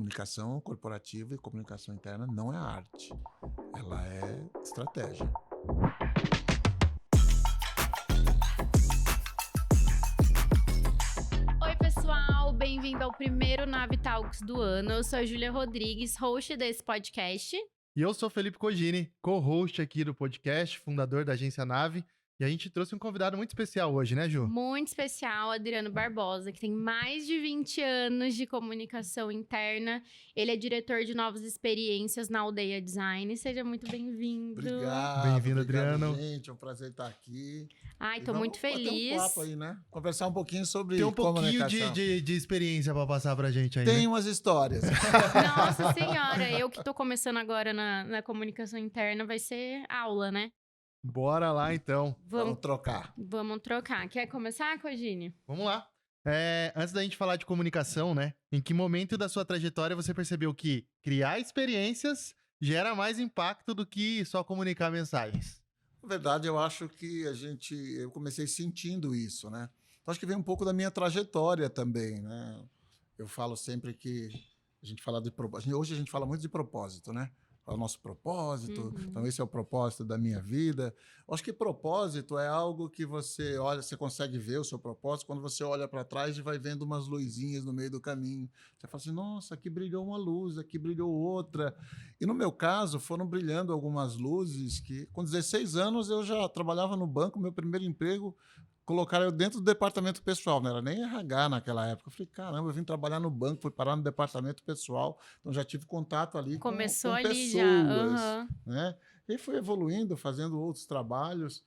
Comunicação corporativa e comunicação interna não é arte, ela é estratégia. Oi, pessoal, bem-vindo ao primeiro Nave Talks do ano. Eu sou a Júlia Rodrigues, host desse podcast. E eu sou Felipe Cogini, co-host aqui do podcast, fundador da agência Nave. E a gente trouxe um convidado muito especial hoje, né, Ju? Muito especial, Adriano Barbosa, que tem mais de 20 anos de comunicação interna. Ele é diretor de novas experiências na Aldeia Design. Seja muito bem-vindo. Obrigado. Bem-vindo, obrigado, Adriano. Gente, é um prazer estar aqui. Ai, E tô muito vamos feliz. bater um papo aí, né? Conversar um pouquinho sobre Tem um pouquinho comunicação. de experiência pra passar pra gente aí, Tem né? umas histórias. Nossa senhora, eu que tô começando agora na comunicação interna, vai ser aula, né? Bora lá, então. Vamos trocar. Vamos trocar. Quer começar, Cogini? Vamos lá. Antes da gente falar de comunicação, né? Em que momento da sua trajetória você percebeu que criar experiências gera mais impacto do que só comunicar mensagens? Na verdade, eu acho que eu comecei sentindo isso, né? Então, acho que vem um pouco da minha trajetória também, né? Eu falo sempre que a gente fala de propósito. Hoje a gente fala muito de propósito, né? É o nosso propósito, então esse é o propósito da minha vida. Eu acho que propósito é algo que você olha, você consegue ver o seu propósito quando você olha para trás e vai vendo umas luzinhas no meio do caminho. Você fala assim, nossa, aqui brilhou uma luz, aqui brilhou outra. E no meu caso, foram brilhando algumas luzes que, com 16 anos, eu já trabalhava no banco, meu primeiro emprego, colocaram eu dentro do departamento pessoal, não era nem RH naquela época. Eu falei, caramba, eu vim trabalhar no banco, fui parar no departamento pessoal, então já tive contato ali Começou com ali pessoas. já. Né? E fui evoluindo, fazendo outros trabalhos.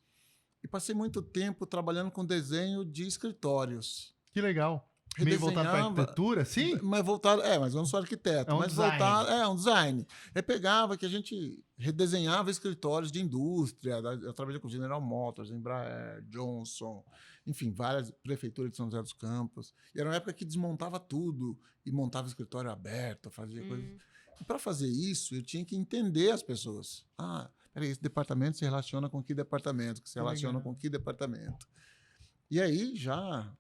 E passei muito tempo trabalhando com desenho de escritórios. Que legal. Meio voltado pra arquitetura, sim? Mas mas eu não sou arquiteto. É um mas design. Um design. Eu pegava que a gente redesenhava escritórios de indústria. Eu trabalhei com General Motors, Embraer, Johnson, enfim, várias prefeituras de São José dos Campos. E era uma época que desmontava tudo e montava escritório aberto, fazia coisas. E para fazer isso, eu tinha que entender as pessoas. Peraí, esse departamento se relaciona com que departamento? Que se relaciona com que departamento? E aí, já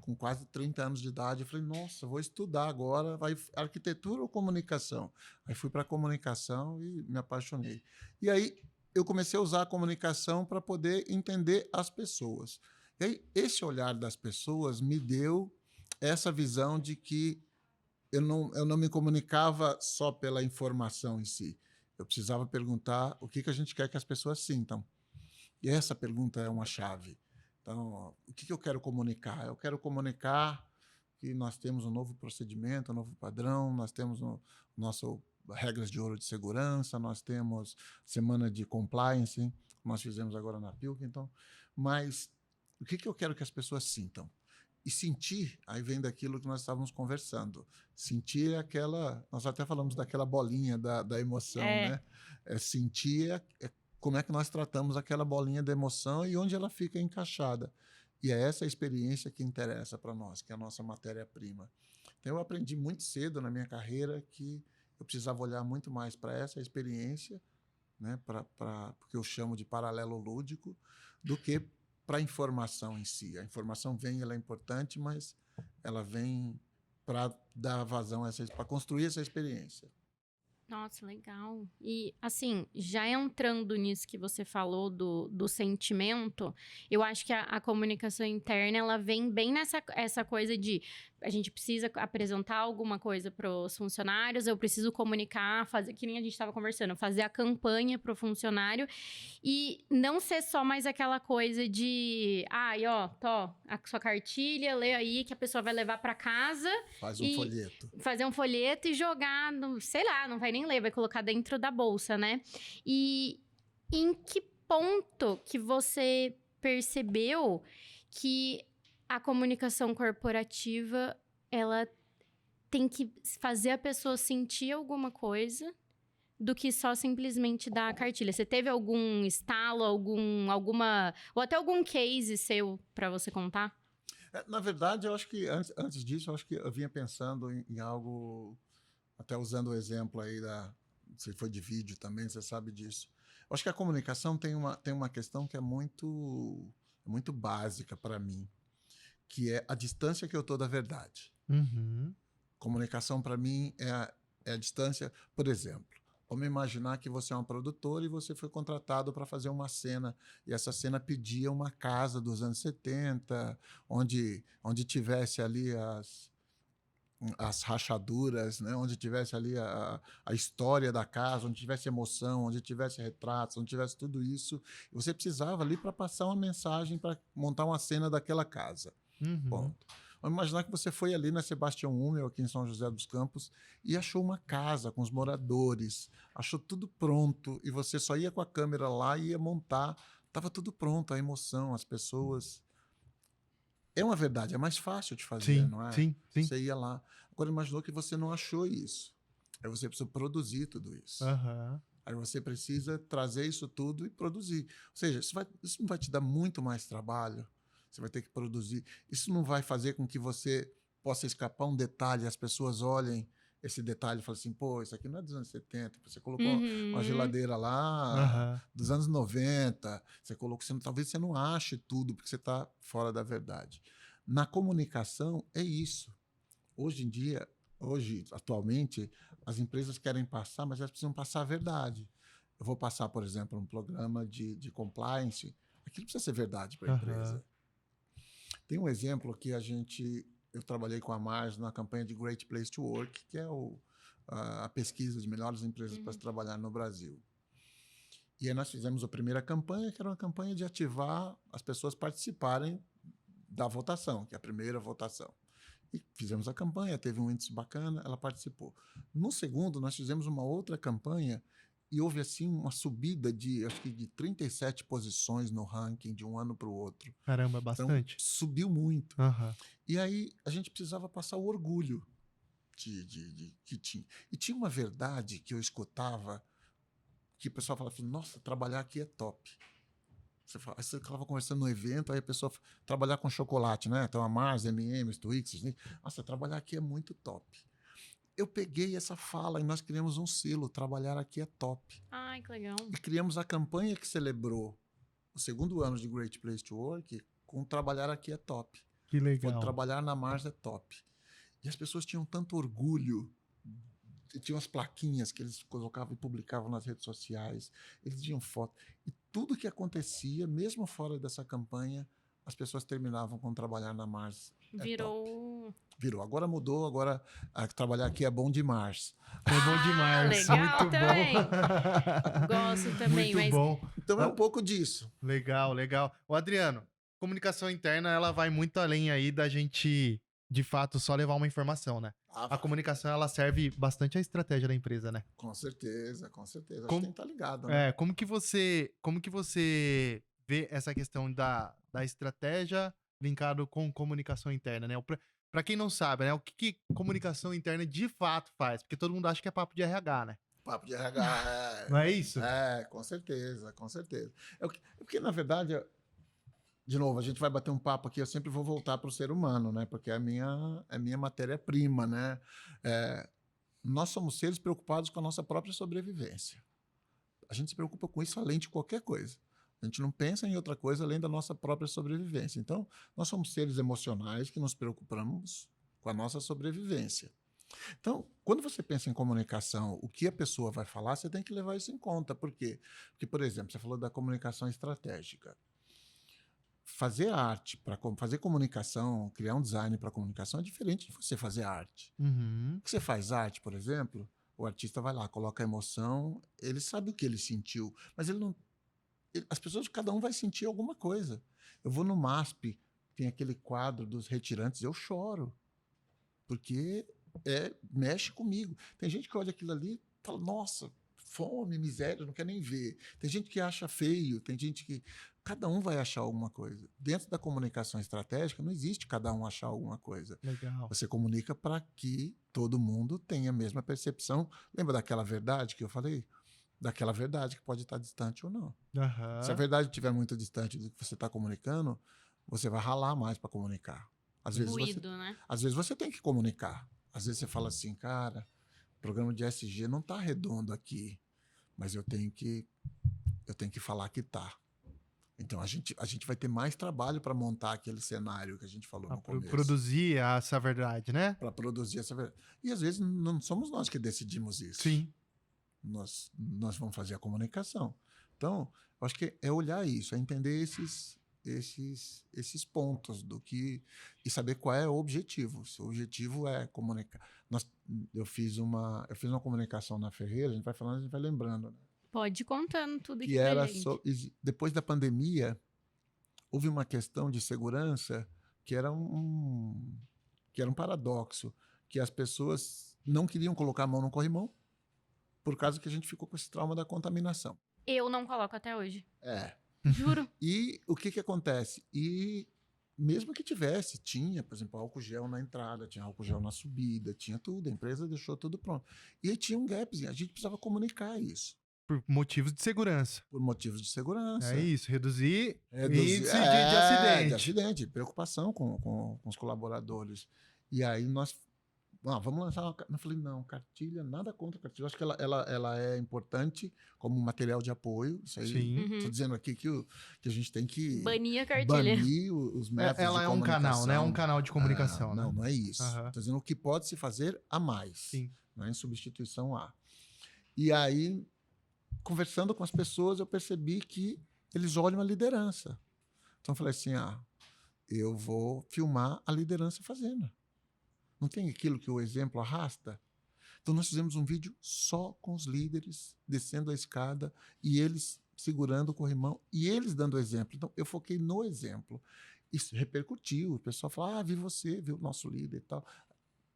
com quase 30 anos de idade, eu falei, nossa, vou estudar agora, vai arquitetura ou comunicação? Aí fui para comunicação e me apaixonei. E aí eu comecei a usar a comunicação para poder entender as pessoas. E aí esse olhar das pessoas me deu essa visão de que eu não me comunicava só pela informação em si. Eu precisava perguntar o que a gente quer que as pessoas sintam. E essa pergunta é uma chave. Então, o que eu quero comunicar? Eu quero comunicar que nós temos um novo procedimento, um novo padrão, nós temos nosso regras de ouro de segurança, nós temos semana de compliance, nós fizemos agora na Pilkington, mas o que eu quero que as pessoas sintam? E sentir, aí vem daquilo que nós estávamos conversando. Sentir nós até falamos daquela bolinha da emoção, né? Sentir como é que nós tratamos aquela bolinha de emoção e onde ela fica encaixada. E é essa a experiência que interessa para nós, que é a nossa matéria-prima. Então, eu aprendi muito cedo na minha carreira que eu precisava olhar muito mais para essa experiência, né, porque eu chamo de paralelo lúdico, do que para a informação em si. A informação ela é importante, mas ela vem para dar vazão para construir essa experiência. Nossa, legal. E, assim, já entrando nisso que você falou do sentimento, eu acho que a comunicação interna, ela vem bem essa coisa de a gente precisa apresentar alguma coisa para os funcionários, eu preciso comunicar, fazer, que nem a gente estava conversando, fazer a campanha para o funcionário e não ser só mais aquela coisa de, a sua cartilha, lê aí que a pessoa vai levar para casa. Faz um folheto. Fazer um folheto e jogar, sei lá, não vai nem ler, vai colocar dentro da bolsa, né? E em que ponto que você percebeu que a comunicação corporativa, ela tem que fazer a pessoa sentir alguma coisa do que só simplesmente dar a cartilha? Você teve algum estalo, alguma ou até algum case seu para você contar? Na verdade, eu acho que antes disso, eu acho que eu vinha pensando em algo, até usando o exemplo aí você foi de vídeo também, você sabe disso. Eu acho que a comunicação tem uma questão que é muito básica para mim, que é a distância que eu estou da verdade. Uhum. Comunicação, para mim, é a distância. Por exemplo, vamos imaginar que você é um produtor e você foi contratado para fazer uma cena, e essa cena pedia uma casa dos anos 70, onde tivesse ali as rachaduras, né? Onde tivesse ali a história da casa, onde tivesse emoção, onde tivesse retratos, onde tivesse tudo isso. E você precisava ali para passar uma mensagem, para montar uma cena daquela casa. Uhum. Ponto. Vamos imaginar que você foi ali na Sebastião Hummel, aqui em São José dos Campos, e achou uma casa com os moradores, achou tudo pronto, e você só ia com a câmera lá e ia montar. Estava tudo pronto, a emoção, as pessoas. É uma verdade, é mais fácil de fazer, Sim, não é? sim, sim. Você ia lá. Agora, imaginou que você não achou isso. Aí você precisa produzir tudo isso. Aham. Aí você precisa trazer isso tudo e produzir. Ou seja, isso não vai te dar muito mais trabalho. Você vai ter que produzir. Isso não vai fazer com que você possa escapar um detalhe, as pessoas olhem esse detalhe e falem assim, pô, isso aqui não é dos anos 70. Você colocou uma Uhum. geladeira lá Aham. dos anos 90. Você colocou, talvez você não ache tudo, porque você está fora da verdade. Na comunicação, é isso. Hoje em dia, atualmente, as empresas querem passar, mas elas precisam passar a verdade. Eu vou passar, por exemplo, um programa de compliance, aquilo precisa ser verdade para a empresa. Aham. Tem um exemplo que eu trabalhei com a Mars na campanha de Great Place to Work, que é a pesquisa de melhores empresas para se trabalhar no Brasil. E aí nós fizemos a primeira campanha, que era uma campanha de ativar as pessoas participarem da votação, que é a primeira votação. E fizemos a campanha, teve um índice bacana, ela participou. No segundo, nós fizemos uma outra campanha e houve assim uma subida acho que de 37 posições no ranking de um ano para o outro. Caramba, Então, bastante. subiu muito. Aham. E aí a gente precisava passar o orgulho que tinha. E tinha uma verdade que eu escutava, que o pessoal falava assim, nossa, trabalhar aqui é top. Você estava conversando no evento, aí a pessoa trabalhar com chocolate, né? Então, a Mars, M&M's, Twix, né? Nossa, trabalhar aqui é muito top. Eu peguei essa fala e nós criamos um selo, trabalhar aqui é top. Ai, que legal. E criamos a campanha que celebrou o segundo ano de Great Place to Work com trabalhar aqui é top. Que Foi legal. trabalhar na Mars é top. E as pessoas tinham tanto orgulho. Tinham as plaquinhas que eles colocavam e publicavam nas redes sociais. Eles tinham foto. E tudo que acontecia, mesmo fora dessa campanha, as pessoas terminavam com trabalhar na Mars. Virou. Agora mudou, agora trabalhar aqui é bom demais. É bom demais. Legal Muito também. bom. Gosto também, Muito mas bom. Então é um pouco disso. Legal, legal. Ô, Adriano, comunicação interna, ela vai muito além aí da gente, de fato, só levar uma informação, né? A comunicação, ela serve bastante à estratégia da empresa, né? Com certeza, com certeza. Acho Como- que tem que estar ligado, né? Como que você vê essa questão da estratégia linkado com comunicação interna, né? Pra quem não sabe, né? O que comunicação interna de fato faz? Porque todo mundo acha que é papo de RH, né? Papo de RH. Não é isso? Com certeza, com certeza. Porque, na verdade, de novo, a gente vai bater um papo aqui, eu sempre vou voltar para o ser humano, né? Porque é a minha matéria-prima, né? Nós somos seres preocupados com a nossa própria sobrevivência. A gente se preocupa com isso além de qualquer coisa. A gente não pensa em outra coisa além da nossa própria sobrevivência. Então, nós somos seres emocionais que nos preocupamos com a nossa sobrevivência. Então, quando você pensa em comunicação, o que a pessoa vai falar, você tem que levar isso em conta. Por quê? Porque, por exemplo, você falou da comunicação estratégica. Fazer arte, fazer comunicação, criar um design para comunicação é diferente de você fazer arte. Uhum. Você faz arte, por exemplo, o artista vai lá, coloca a emoção, ele sabe o que ele sentiu, mas ele não. As pessoas, cada um vai sentir alguma coisa. Eu vou no MASP, tem aquele quadro dos retirantes, eu choro, porque mexe comigo. Tem gente que olha aquilo ali e fala, nossa, fome, miséria, não quer nem ver. Tem gente que acha feio, tem gente que... Cada um vai achar alguma coisa. Dentro da comunicação estratégica, não existe cada um achar alguma coisa. Legal. Você comunica para que todo mundo tenha a mesma percepção. Lembra daquela verdade que eu falei? Daquela verdade que pode estar distante ou não. Aham. Se a verdade estiver muito distante do que você está comunicando, você vai ralar mais para comunicar. Às vezes, né? às vezes você tem que comunicar. Às vezes você fala assim, cara, o programa de SG não está redondo aqui, mas eu tenho que falar que tá. Então, a gente vai ter mais trabalho para montar aquele cenário que a gente falou Pra no começo. produzir essa verdade, né? Para produzir essa verdade. E, às vezes, não somos nós que decidimos isso. Sim. Nós vamos fazer a comunicação. Então, eu acho que é olhar isso, é entender esses pontos do que e saber qual é o objetivo. Se o objetivo é comunicar. Eu fiz uma comunicação na Ferreira, a gente vai falando, a gente vai lembrando, né? Pode ir contando tudo aqui Que pra era gente. depois da pandemia, houve uma questão de segurança que era que era um paradoxo, que as pessoas não queriam colocar a mão no corrimão por causa que a gente ficou com esse trauma da contaminação. Eu não coloco até hoje. É. Juro. E o que acontece? E mesmo que tinha, por exemplo, álcool gel na entrada, tinha álcool gel na subida, tinha tudo, a empresa deixou tudo pronto. E aí tinha um gapzinho, a gente precisava comunicar isso, Por motivos de segurança. por motivos de segurança. É isso, reduzir Reduzir- índice de acidente. de acidente, preocupação com os colaboradores. E aí vamos lançar uma. Eu falei, não, cartilha, nada contra a cartilha. Eu acho que ela é importante como material de apoio. Isso aí, Sim. estou dizendo aqui que a gente tem que Bania a cartilha. banir os métodos Ela de é um canal, né? É um comunicação. canal de comunicação, né? Não é isso. Aham. Estou dizendo o que pode se fazer a mais, Sim. não é em substituição a. E aí, conversando com as pessoas, eu percebi que eles olham a liderança. Então, eu falei assim, eu vou filmar a liderança fazendo. Não tem aquilo que o exemplo arrasta? Então, nós fizemos um vídeo só com os líderes descendo a escada e eles segurando o corrimão e eles dando exemplo. Então, eu foquei no exemplo. Isso repercutiu. O pessoal falou, vi você, viu o nosso líder e tal.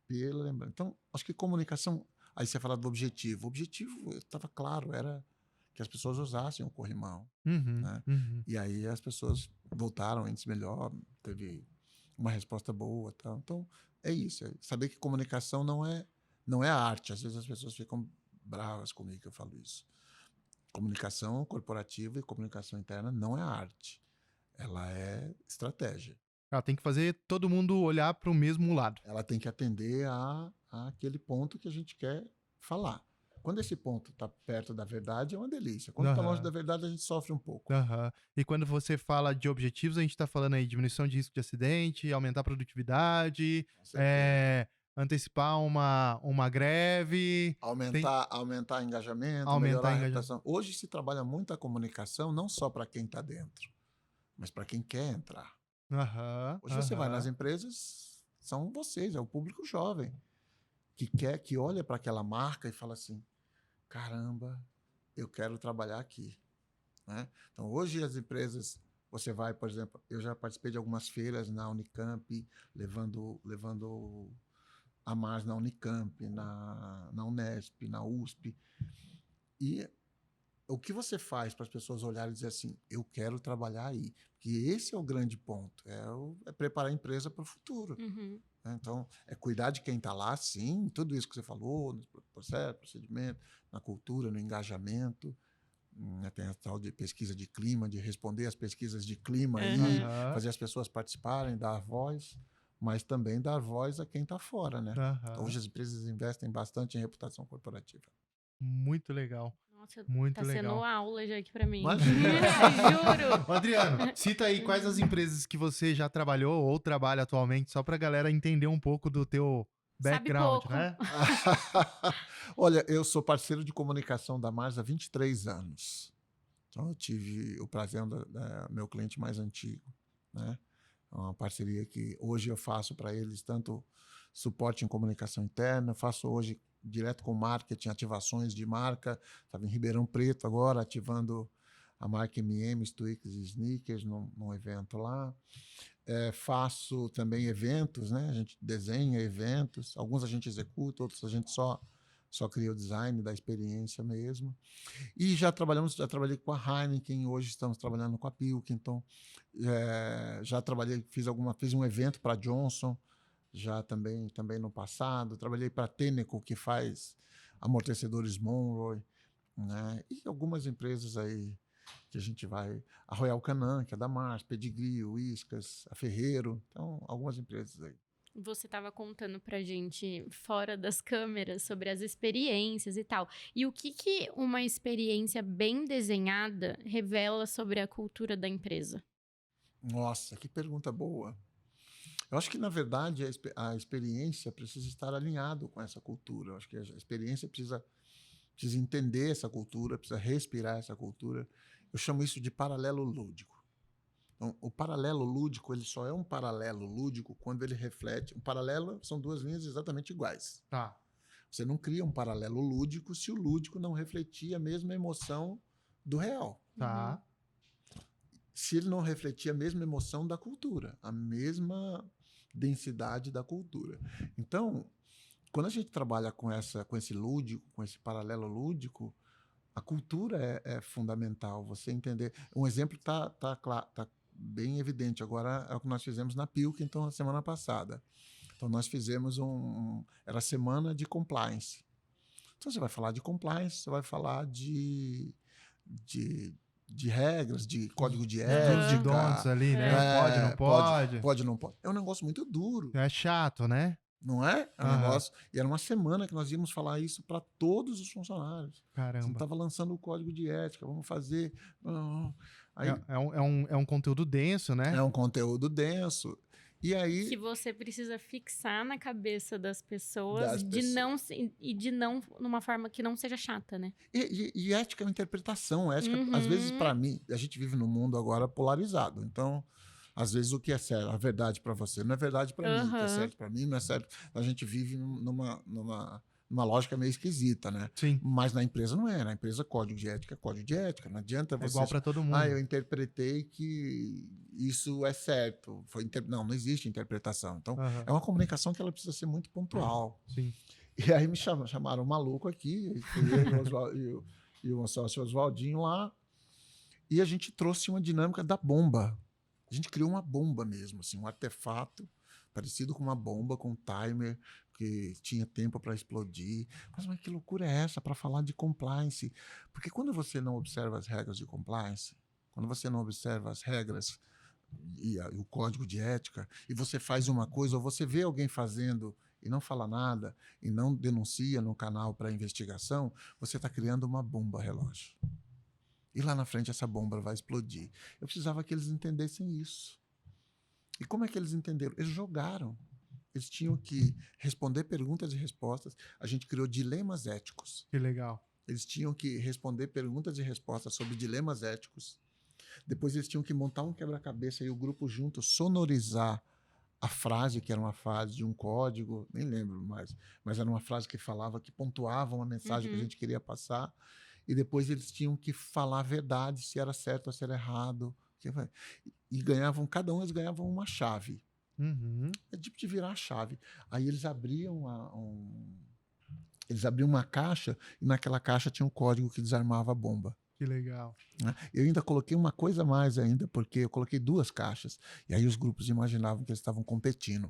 Pela lembrança. Então, acho que comunicação... Aí você fala do objetivo. O objetivo, estava claro, era que as pessoas usassem o corrimão. Uhum, Né? uhum. E aí as pessoas voltaram antes melhor, teve uma resposta boa. Tal. Então, é isso. É saber que comunicação não é arte. Às vezes as pessoas ficam bravas comigo que eu falo isso. Comunicação corporativa e comunicação interna não é arte. Ela é estratégia. Ela tem que fazer todo mundo olhar para o mesmo lado. Ela tem que atender a aquele ponto que a gente quer falar. Quando esse ponto está perto da verdade, é uma delícia. Quando está longe da verdade, a gente sofre um pouco. Aham. E quando você fala de objetivos, a gente está falando aí de diminuição de risco de acidente, aumentar a produtividade, Com certeza. antecipar uma greve. Aumentar engajamento, Aumentar melhorar a engajamento. reputação. Hoje se trabalha muito a comunicação, não só para quem está dentro, mas para quem quer entrar. Aham. Hoje você vai nas empresas, são vocês, é o público jovem, que olha para aquela marca e fala assim, caramba, eu quero trabalhar aqui. Né? Então, hoje as empresas, você vai, por exemplo, eu já participei de algumas feiras na Unicamp, levando a Mars na Unicamp, na Unesp, na USP. E o que você faz para as pessoas olharem e dizer assim, eu quero trabalhar aí? Porque esse é o grande ponto, é preparar a empresa para o futuro. Uhum. Então, é cuidar de quem está lá, sim, tudo isso que você falou, no processo, procedimento, na cultura, no engajamento. Tem a tal de pesquisa de clima, de responder às pesquisas de clima aí, Aham. fazer as pessoas participarem, dar voz, mas também dar voz a quem está fora, né? Aham. Então, hoje as empresas investem bastante em reputação corporativa. Muito legal. Nossa, Muito tá legal. sendo aula já aqui pra mim. Imagina. Juro. Ô, Adriano, cita aí quais as empresas que você já trabalhou ou trabalha atualmente, só pra galera entender um pouco do teu Sabe background, pouco. né? Olha, eu sou parceiro de comunicação da Mars há 23 anos. Então, eu tive o prazer meu cliente mais antigo, né? É uma parceria que hoje eu faço para eles tanto suporte em comunicação interna, faço hoje direto com marketing, ativações de marca. Estava em Ribeirão Preto agora, ativando a marca M&M's, Twix e Snickers num evento lá. Faço também eventos, né? A gente desenha eventos, alguns a gente executa, outros a gente só cria o design da experiência mesmo. E já trabalhei com a Heineken, hoje estamos trabalhando com a Pilkington. Já fiz um evento para a Johnson, já também no passado. Trabalhei para a Tenneco, que faz amortecedores Monroe, né? E algumas empresas aí que a gente vai... A Royal Canin, que é da Mars, Pedigree, Whiskas, a Ferreiro. Então, algumas empresas aí. você estava contando pra gente fora das câmeras sobre as experiências e tal. E o que que uma experiência bem desenhada revela sobre a cultura da empresa? Nossa, que pergunta boa. Eu acho que, na verdade, a experiência precisa estar alinhado com essa cultura. Eu acho que a experiência precisa entender essa cultura, precisa respirar essa cultura. Eu chamo isso de paralelo lúdico. Então, o paralelo lúdico, ele só é um paralelo lúdico quando ele reflete. Um paralelo são duas linhas exatamente iguais. Tá. Você não cria um paralelo lúdico se o lúdico não refletir a mesma emoção do real. Tá. Se ele não refletir a mesma emoção da cultura, a mesma densidade da cultura. Então, quando a gente trabalha com esse lúdico, com esse paralelo lúdico, a cultura é fundamental. Você entender. Um exemplo está bem evidente agora, é o que nós fizemos na Pilkington na semana passada. Então, nós fizemos era a semana de compliance. Então, você vai falar de compliance, você vai falar de regras, de código de Dos ética. don'ts ali, né? Pode, não pode. Pode, não pode. É um negócio muito duro, É chato, né? não é? É um negócio. E era uma semana que nós íamos falar isso para todos os funcionários. Você Caramba. estava lançando o código de ética, vamos fazer. Aí, É um conteúdo denso, né? é um conteúdo denso. E aí. Que você precisa fixar na cabeça das pessoas, de não numa forma que não seja chata, né? E ética é uma interpretação. Ética, às vezes, para mim, a gente vive num mundo agora polarizado. Então, às vezes, o que é certo, a verdade para você não é verdade para mim. O que é certo para mim não é certo. A gente vive numa lógica meio esquisita, né? Sim. Mas na empresa não é. Na empresa, código de ética é código de ética. Não adianta É você. igual para todo mundo. Eu interpretei que isso é certo. Não existe interpretação. Então, é uma comunicação que ela precisa ser muito pontual. Sim. E aí me chamaram um maluco aqui, eu e o sócio Oswaldinho lá, e a gente trouxe uma dinâmica da bomba. A gente criou uma bomba mesmo, assim, um artefato parecido com uma bomba, com um timer, que tinha tempo para explodir. Mas que loucura é essa para falar de compliance? Porque quando você não observa as regras de compliance, quando você não observa as regras e o código de ética, e você faz uma coisa, ou você vê alguém fazendo e não fala nada, e não denuncia no canal para investigação, você está criando uma bomba relógio. E lá na frente essa bomba vai explodir. Eu precisava que eles entendessem isso. E como é que eles entenderam? Eles jogaram. Eles tinham que responder perguntas e respostas. A gente criou dilemas éticos. Que legal. Eles tinham que responder perguntas e respostas sobre dilemas éticos. Depois eles tinham que montar um quebra-cabeça e o grupo junto sonorizar a frase, que era uma frase de um código, nem lembro mais, mas era uma frase que falava, que pontuava uma mensagem que a gente queria passar. E depois eles tinham que falar a verdade, se era certo ou se era errado. E ganhavam, cada um eles ganhavam uma chave. É tipo de virar a chave. Aí eles abriam uma caixa e naquela caixa tinha um código que desarmava a bomba. Que legal. Eu ainda coloquei uma coisa a mais ainda, porque eu coloquei 2 caixas. E aí os grupos imaginavam que eles estavam competindo.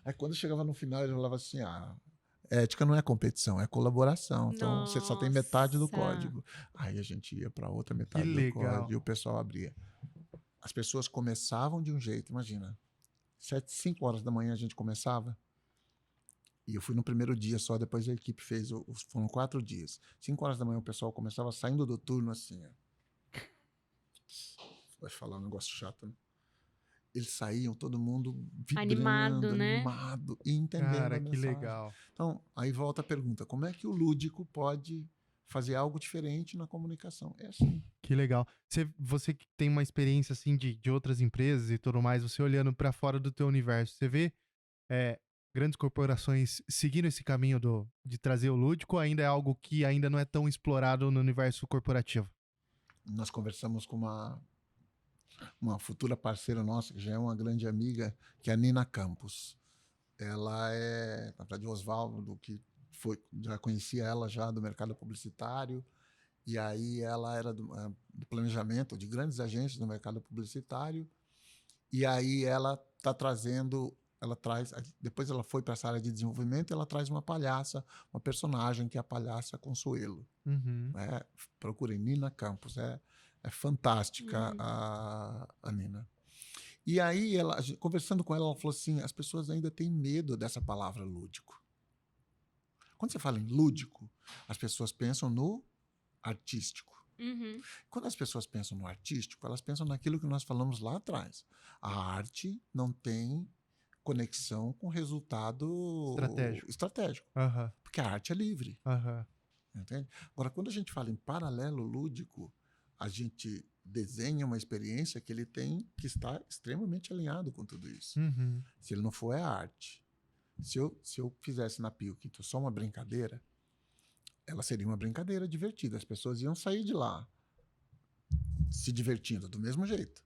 Aí quando chegava no final, eles falavam assim, ética não é competição, é colaboração. Então, você só tem metade do código. Aí a gente ia para outra metade do código e o pessoal abria. As pessoas começavam de um jeito, imagina. 5 horas da manhã a gente começava. E eu fui no primeiro dia só, depois a equipe fez, foram 4 dias. 5 horas da manhã o pessoal começava saindo do turno assim. Vai falar um negócio chato, né? Eles saíam, todo mundo vibrando, animado e entendendo a mensagem. Que legal. Então, aí volta a pergunta, como é que o lúdico pode fazer algo diferente na comunicação? É assim. Que legal. Você que tem uma experiência assim de outras empresas e tudo mais, você olhando para fora do teu universo, você vê grandes corporações seguindo esse caminho de trazer o lúdico, ou ainda é algo que ainda não é tão explorado no universo corporativo? Nós conversamos com uma futura parceira nossa, que já é uma grande amiga, que é a Nina Campos. Ela é, na verdade, o Oswaldo, que já conhecia ela já do mercado publicitário, e aí ela era do planejamento de grandes agências do mercado publicitário, e aí ela está trazendo... depois ela foi para essa área de desenvolvimento e ela traz uma palhaça, uma personagem que é a palhaça Consuelo. Procurem Nina Campos, é fantástica a Nina. E aí, conversando com ela falou assim, as pessoas ainda têm medo dessa palavra lúdico. Quando você fala em lúdico, as pessoas pensam no artístico. Uhum. Quando as pessoas pensam no artístico, elas pensam naquilo que nós falamos lá atrás. A arte não tem conexão com resultado estratégico, Aham, porque a arte é livre. aham. Entende? Agora, quando a gente fala em paralelo lúdico, a gente desenha uma experiência que ele tem que estar extremamente alinhado com tudo isso. Uhum. Se ele não for, é arte. Se eu fizesse na Pilkington só uma brincadeira, ela seria uma brincadeira divertida. As pessoas iam sair de lá se divertindo do mesmo jeito.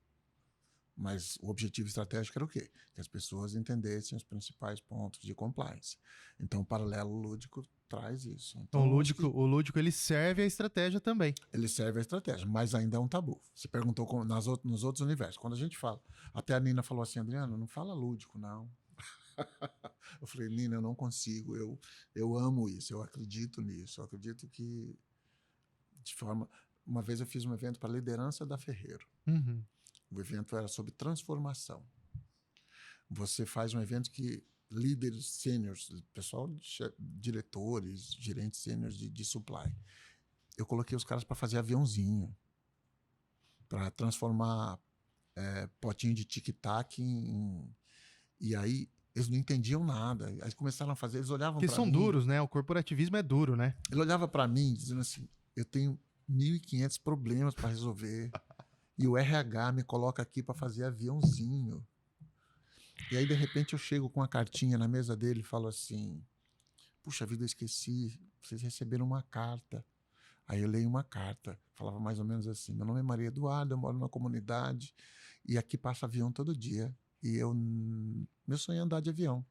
Mas o objetivo estratégico era o quê? Que as pessoas entendessem os principais pontos de compliance. Então, o paralelo lúdico traz isso. Então, acho que o lúdico ele serve a estratégia também. ele serve a estratégia, mas ainda é um tabu. Você perguntou nos outros universos. Quando a gente fala, até a Nina falou assim, Adriano, não fala lúdico, não. Eu falei, Nina, eu não consigo. Eu amo isso, eu acredito nisso. Eu acredito que, de forma... Uma vez eu fiz um evento para a liderança da Ferreiro. Uhum. O evento era sobre transformação. Você faz um evento que líderes sêniores, pessoal, diretores, gerentes sêniores de supply. Eu coloquei os caras para fazer aviãozinho, para transformar potinho de tic-tac E aí eles não entendiam nada. Aí começaram a fazer, eles olhavam para mim. Porque são duros, né? O corporativismo é duro, né? Ele olhava para mim dizendo assim, eu tenho 1.500 problemas para resolver. E o RH me coloca aqui para fazer aviãozinho. E aí, de repente, eu chego com uma cartinha na mesa dele e falo assim, puxa vida, eu esqueci, vocês receberam uma carta. Aí eu leio uma carta, falava mais ou menos assim, meu nome é Maria Eduarda, eu moro numa comunidade e aqui passa avião todo dia. E meu sonho é andar de avião.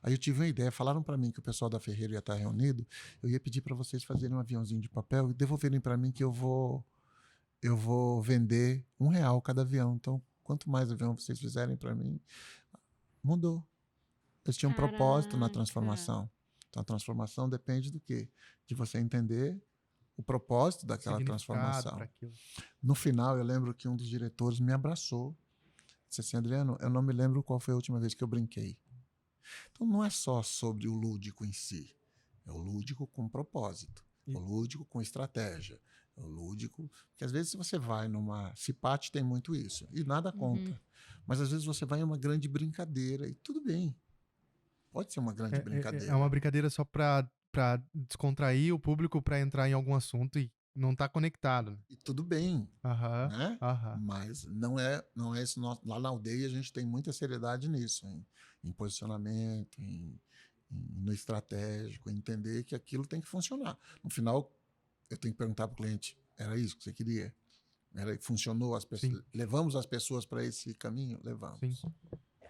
Aí eu tive uma ideia, falaram para mim que o pessoal da Ferreira ia estar reunido, eu ia pedir para vocês fazerem um aviãozinho de papel e devolverem para mim que eu vou vender R$1 cada avião. Então, quanto mais avião vocês fizerem para mim, mudou. Eles tinham um propósito na Caraca. transformação. Então, a transformação depende do quê? De você entender o propósito daquela Significado transformação. para aquilo. No final, eu lembro que um dos diretores me abraçou. Disse assim, Adriano, eu não me lembro qual foi a última vez que eu brinquei. Então, não é só sobre o lúdico em si. É o lúdico com propósito. É o lúdico com estratégia. É o lúdico... Porque às vezes você vai numa... Cipate tem muito isso. E nada conta. Mas às vezes você vai em uma grande brincadeira e tudo bem. Pode ser uma grande brincadeira. É uma brincadeira só para descontrair o público para entrar em algum assunto e não tá conectado. E tudo bem, Aham, né? aham. Mas não é isso. Lá na aldeia a gente tem muita seriedade nisso, em posicionamento, no estratégico, em entender que aquilo tem que funcionar. No final, eu tenho que perguntar para o cliente, era isso que você queria? Funcionou? Levamos as pessoas para esse caminho? Levamos. Sim,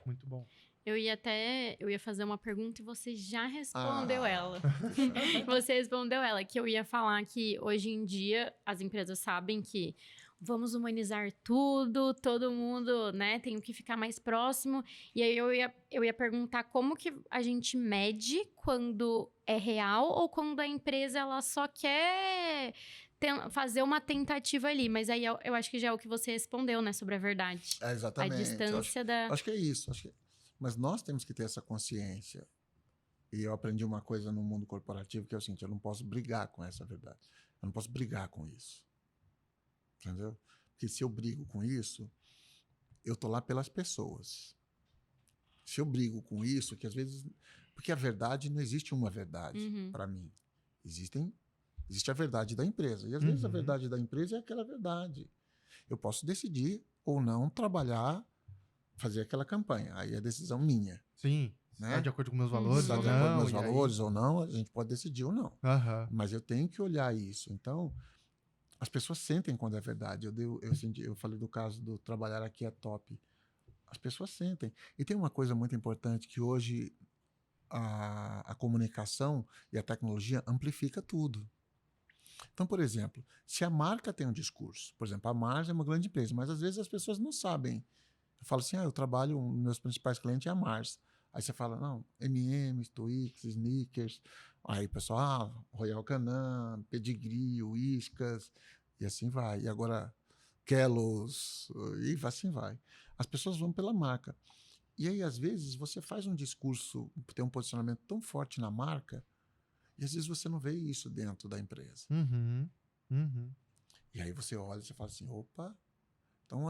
muito bom. Eu ia fazer uma pergunta e você já respondeu ela. puxa. Você respondeu ela, que eu ia falar que hoje em dia as empresas sabem que vamos humanizar tudo, todo mundo, né, tem que ficar mais próximo. E aí eu ia perguntar como que a gente mede quando é real ou quando a empresa ela só quer fazer uma tentativa ali. Mas aí eu acho que já é o que você respondeu, né, sobre a verdade. Exatamente. A distância da... Acho que é isso. Mas nós temos que ter essa consciência. E eu aprendi uma coisa no mundo corporativo que é o seguinte, eu não posso brigar com essa verdade. Eu não posso brigar com isso. Entendeu? Porque se eu brigo com isso, eu tô lá pelas pessoas. Se eu brigo com isso, que às vezes... Porque a verdade, não existe uma verdade para mim. Existe a verdade da empresa. E às vezes a verdade da empresa é aquela verdade. Eu posso decidir ou não trabalhar, fazer aquela campanha. Aí é decisão minha. Sim. Né? Está de acordo com meus valores Está ou de acordo com não. meus valores ou não, a gente pode decidir ou não. Mas eu tenho que olhar isso. Então, as pessoas sentem quando é verdade. Eu falei do caso do trabalhar aqui é top. As pessoas sentem. E tem uma coisa muito importante que hoje a comunicação e a tecnologia amplifica tudo. Então, por exemplo, se a marca tem um discurso, por exemplo, a Mars é uma grande empresa, mas às vezes as pessoas não sabem. Eu falo assim, eu trabalho, meus principais clientes é a Mars. Aí você fala, não, M&M's, Twix, Snickers. Aí o pessoal, Royal Canin, Pedigree, Whiskas, e assim vai. E agora Kellogg's, e assim vai. As pessoas vão pela marca. E aí, às vezes, você faz um discurso, tem um posicionamento tão forte na marca, e às vezes você não vê isso dentro da empresa. Uhum. Uhum. E aí você olha e você fala assim, opa, então,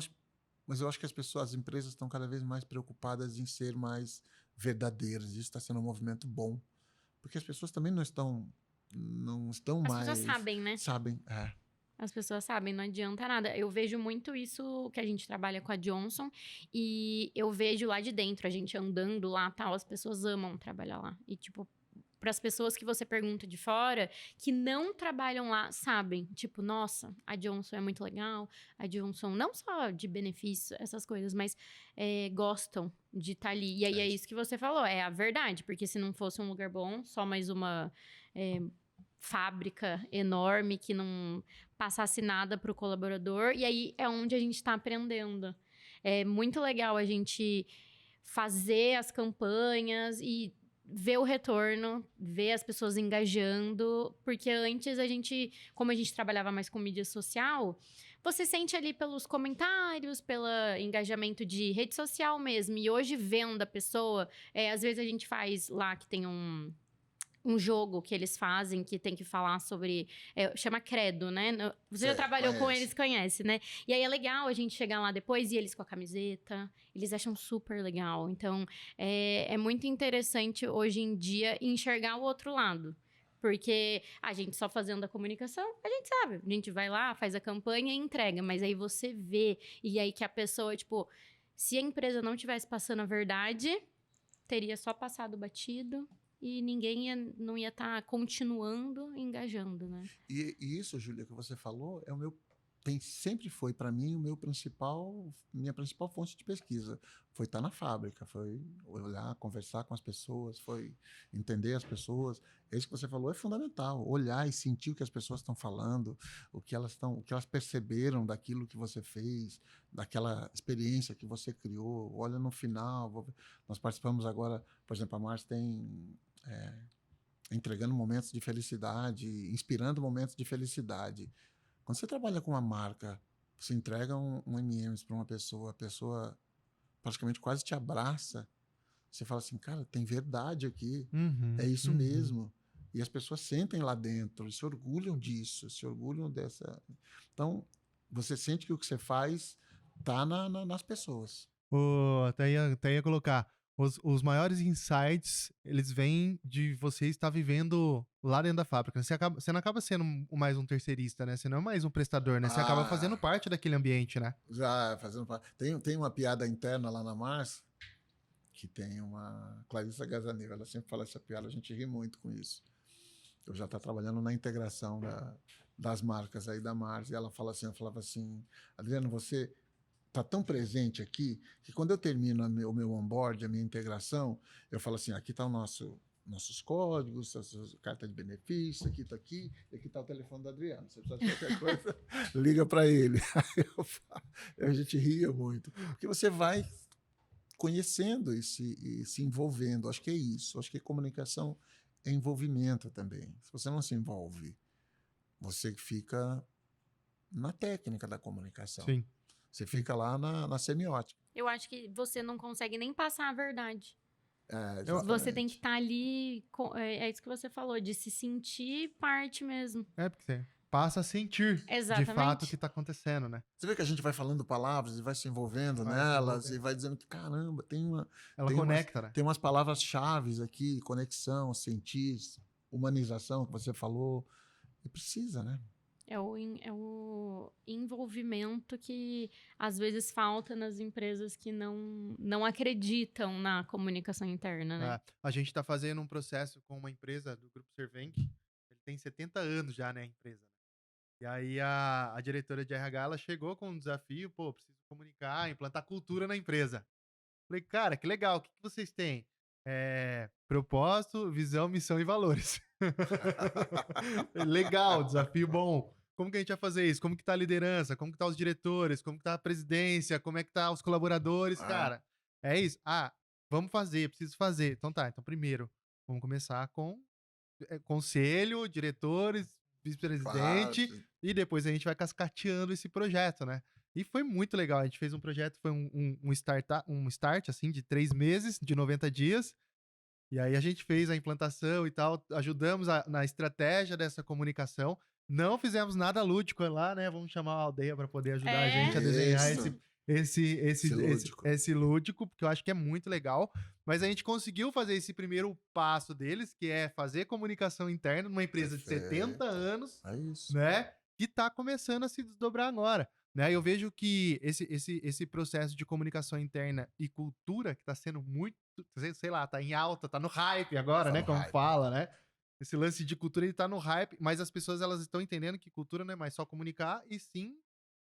mas eu acho que as empresas estão cada vez mais preocupadas em ser mais verdadeiras. Isso está sendo um movimento bom. Porque as pessoas também não estão As mais... pessoas sabem, né? Sabem, As pessoas sabem, não adianta nada. Eu vejo muito isso que a gente trabalha com a Johnson e eu vejo lá de dentro, a gente andando lá, tal, as pessoas amam trabalhar lá. E tipo, para as pessoas que você pergunta de fora, que não trabalham lá, sabem. Tipo, nossa, a Johnson é muito legal. A Johnson, não só de benefício, essas coisas, mas gostam de estar ali. E aí é isso que você falou, é a verdade. Porque se não fosse um lugar bom, só mais uma fábrica enorme que não passasse nada para o colaborador. E aí é onde a gente está aprendendo. É muito legal a gente fazer as campanhas e ver o retorno, ver as pessoas engajando, porque antes como a gente trabalhava mais com mídia social, você sente ali pelos comentários, pelo engajamento de rede social mesmo, e hoje vendo a pessoa, às vezes a gente faz lá que tem um jogo que eles fazem, que tem que falar sobre... chama Credo, né? Você já trabalhou com eles, conhece, né? E aí é legal a gente chegar lá depois e eles com a camiseta. Eles acham super legal. Então, é muito interessante hoje em dia enxergar o outro lado. Porque a gente só fazendo a comunicação, a gente sabe. A gente vai lá, faz a campanha e entrega. Mas aí você vê. E aí que a pessoa, tipo... Se a empresa não tivesse passando a verdade, teria só passado batido... E ninguém não ia estar continuando engajando, né? E isso, Júlia, que você falou, sempre foi para mim minha principal fonte de pesquisa. Foi estar na fábrica, foi olhar, conversar com as pessoas, foi entender as pessoas. Isso que você falou é fundamental. Olhar e sentir o que as pessoas estão falando, o que elas perceberam daquilo que você fez, daquela experiência que você criou. Olha no final. Nós participamos agora, por exemplo, a Mars tem entregando momentos de felicidade, inspirando momentos de felicidade. Quando você trabalha com uma marca, você entrega um M&M's para uma pessoa, a pessoa praticamente quase te abraça, você fala assim, cara, tem verdade aqui, é isso mesmo. E as pessoas sentem lá dentro, se orgulham disso, se orgulham dessa... Então, você sente que o que você faz está nas pessoas. Até ia colocar, os maiores insights, eles vêm de você estar vivendo lá dentro da fábrica. Você não acaba sendo mais um terceirista, né? Você não é mais um prestador, né? Você acaba fazendo parte daquele ambiente, né? Já fazendo parte. Tem uma piada interna lá na Mars, que tem uma Clarissa Gazaneva, ela sempre fala essa piada, a gente ri muito com isso. Eu já estou trabalhando na integração das marcas aí da Mars, e ela falava assim, Adriano, você está tão presente aqui, que quando eu termino o meu onboard, a minha integração, eu falo assim, aqui está nossos códigos, a sua carta de benefícios, aqui está aqui, e aqui está o telefone do Adriano. Se você precisar de qualquer coisa, liga para ele. Aí a gente ria muito. Porque você vai conhecendo e se envolvendo. Acho que é isso. Acho que comunicação é envolvimento também. Se você não se envolve, você fica na técnica da comunicação. Sim. Você fica lá na semiótica. Eu acho que você não consegue nem passar a verdade. Você tem que estar ali, é isso que você falou, de se sentir parte mesmo. Porque você passa a sentir de fato o que está acontecendo, né? Você vê que a gente vai falando palavras e vai se envolvendo nelas e vai dizendo que, caramba, ela conecta, né? Tem umas palavras-chave aqui, conexão, sentir, humanização, que você falou. E precisa, né? É o envolvimento que às vezes falta nas empresas que não acreditam na comunicação interna, né? A gente está fazendo um processo com uma empresa do Grupo Servenc, ele tem 70 anos já, né, a empresa. E aí a diretora de RH, ela chegou com um desafio, preciso comunicar, implantar cultura na empresa. Falei, cara, que legal, o que vocês têm? Propósito, visão, missão e valores. Legal, desafio bom. Como que a gente vai fazer isso? Como que tá a liderança? Como que tá os diretores? Como que tá a presidência? Como é que tá os colaboradores? Cara, é isso? Vamos fazer, preciso fazer. Então tá, então primeiro, vamos começar com conselho, diretores, vice-presidente, e depois a gente vai cascateando esse projeto, né? E foi muito legal. A gente fez um projeto, foi um start, assim, de 3 meses, de 90 dias. E aí a gente fez a implantação e tal, ajudamos na estratégia dessa comunicação. Não fizemos nada lúdico lá, né? Vamos chamar a aldeia para poder ajudar a gente a desenhar Isso. Lúdico. esse lúdico, porque eu acho que é muito legal. Mas a gente conseguiu fazer esse primeiro passo deles, que é fazer comunicação interna numa empresa de 70 anos, É isso. né? Que tá começando a se desdobrar agora. Né? Eu vejo que esse processo de comunicação interna e cultura, que tá sendo muito, sei lá, tá em alta, tá no hype agora, Tá né? no Como hype. fala, né? Esse lance de cultura, ele tá no hype, mas as pessoas, elas estão entendendo que cultura não é mais só comunicar, e sim,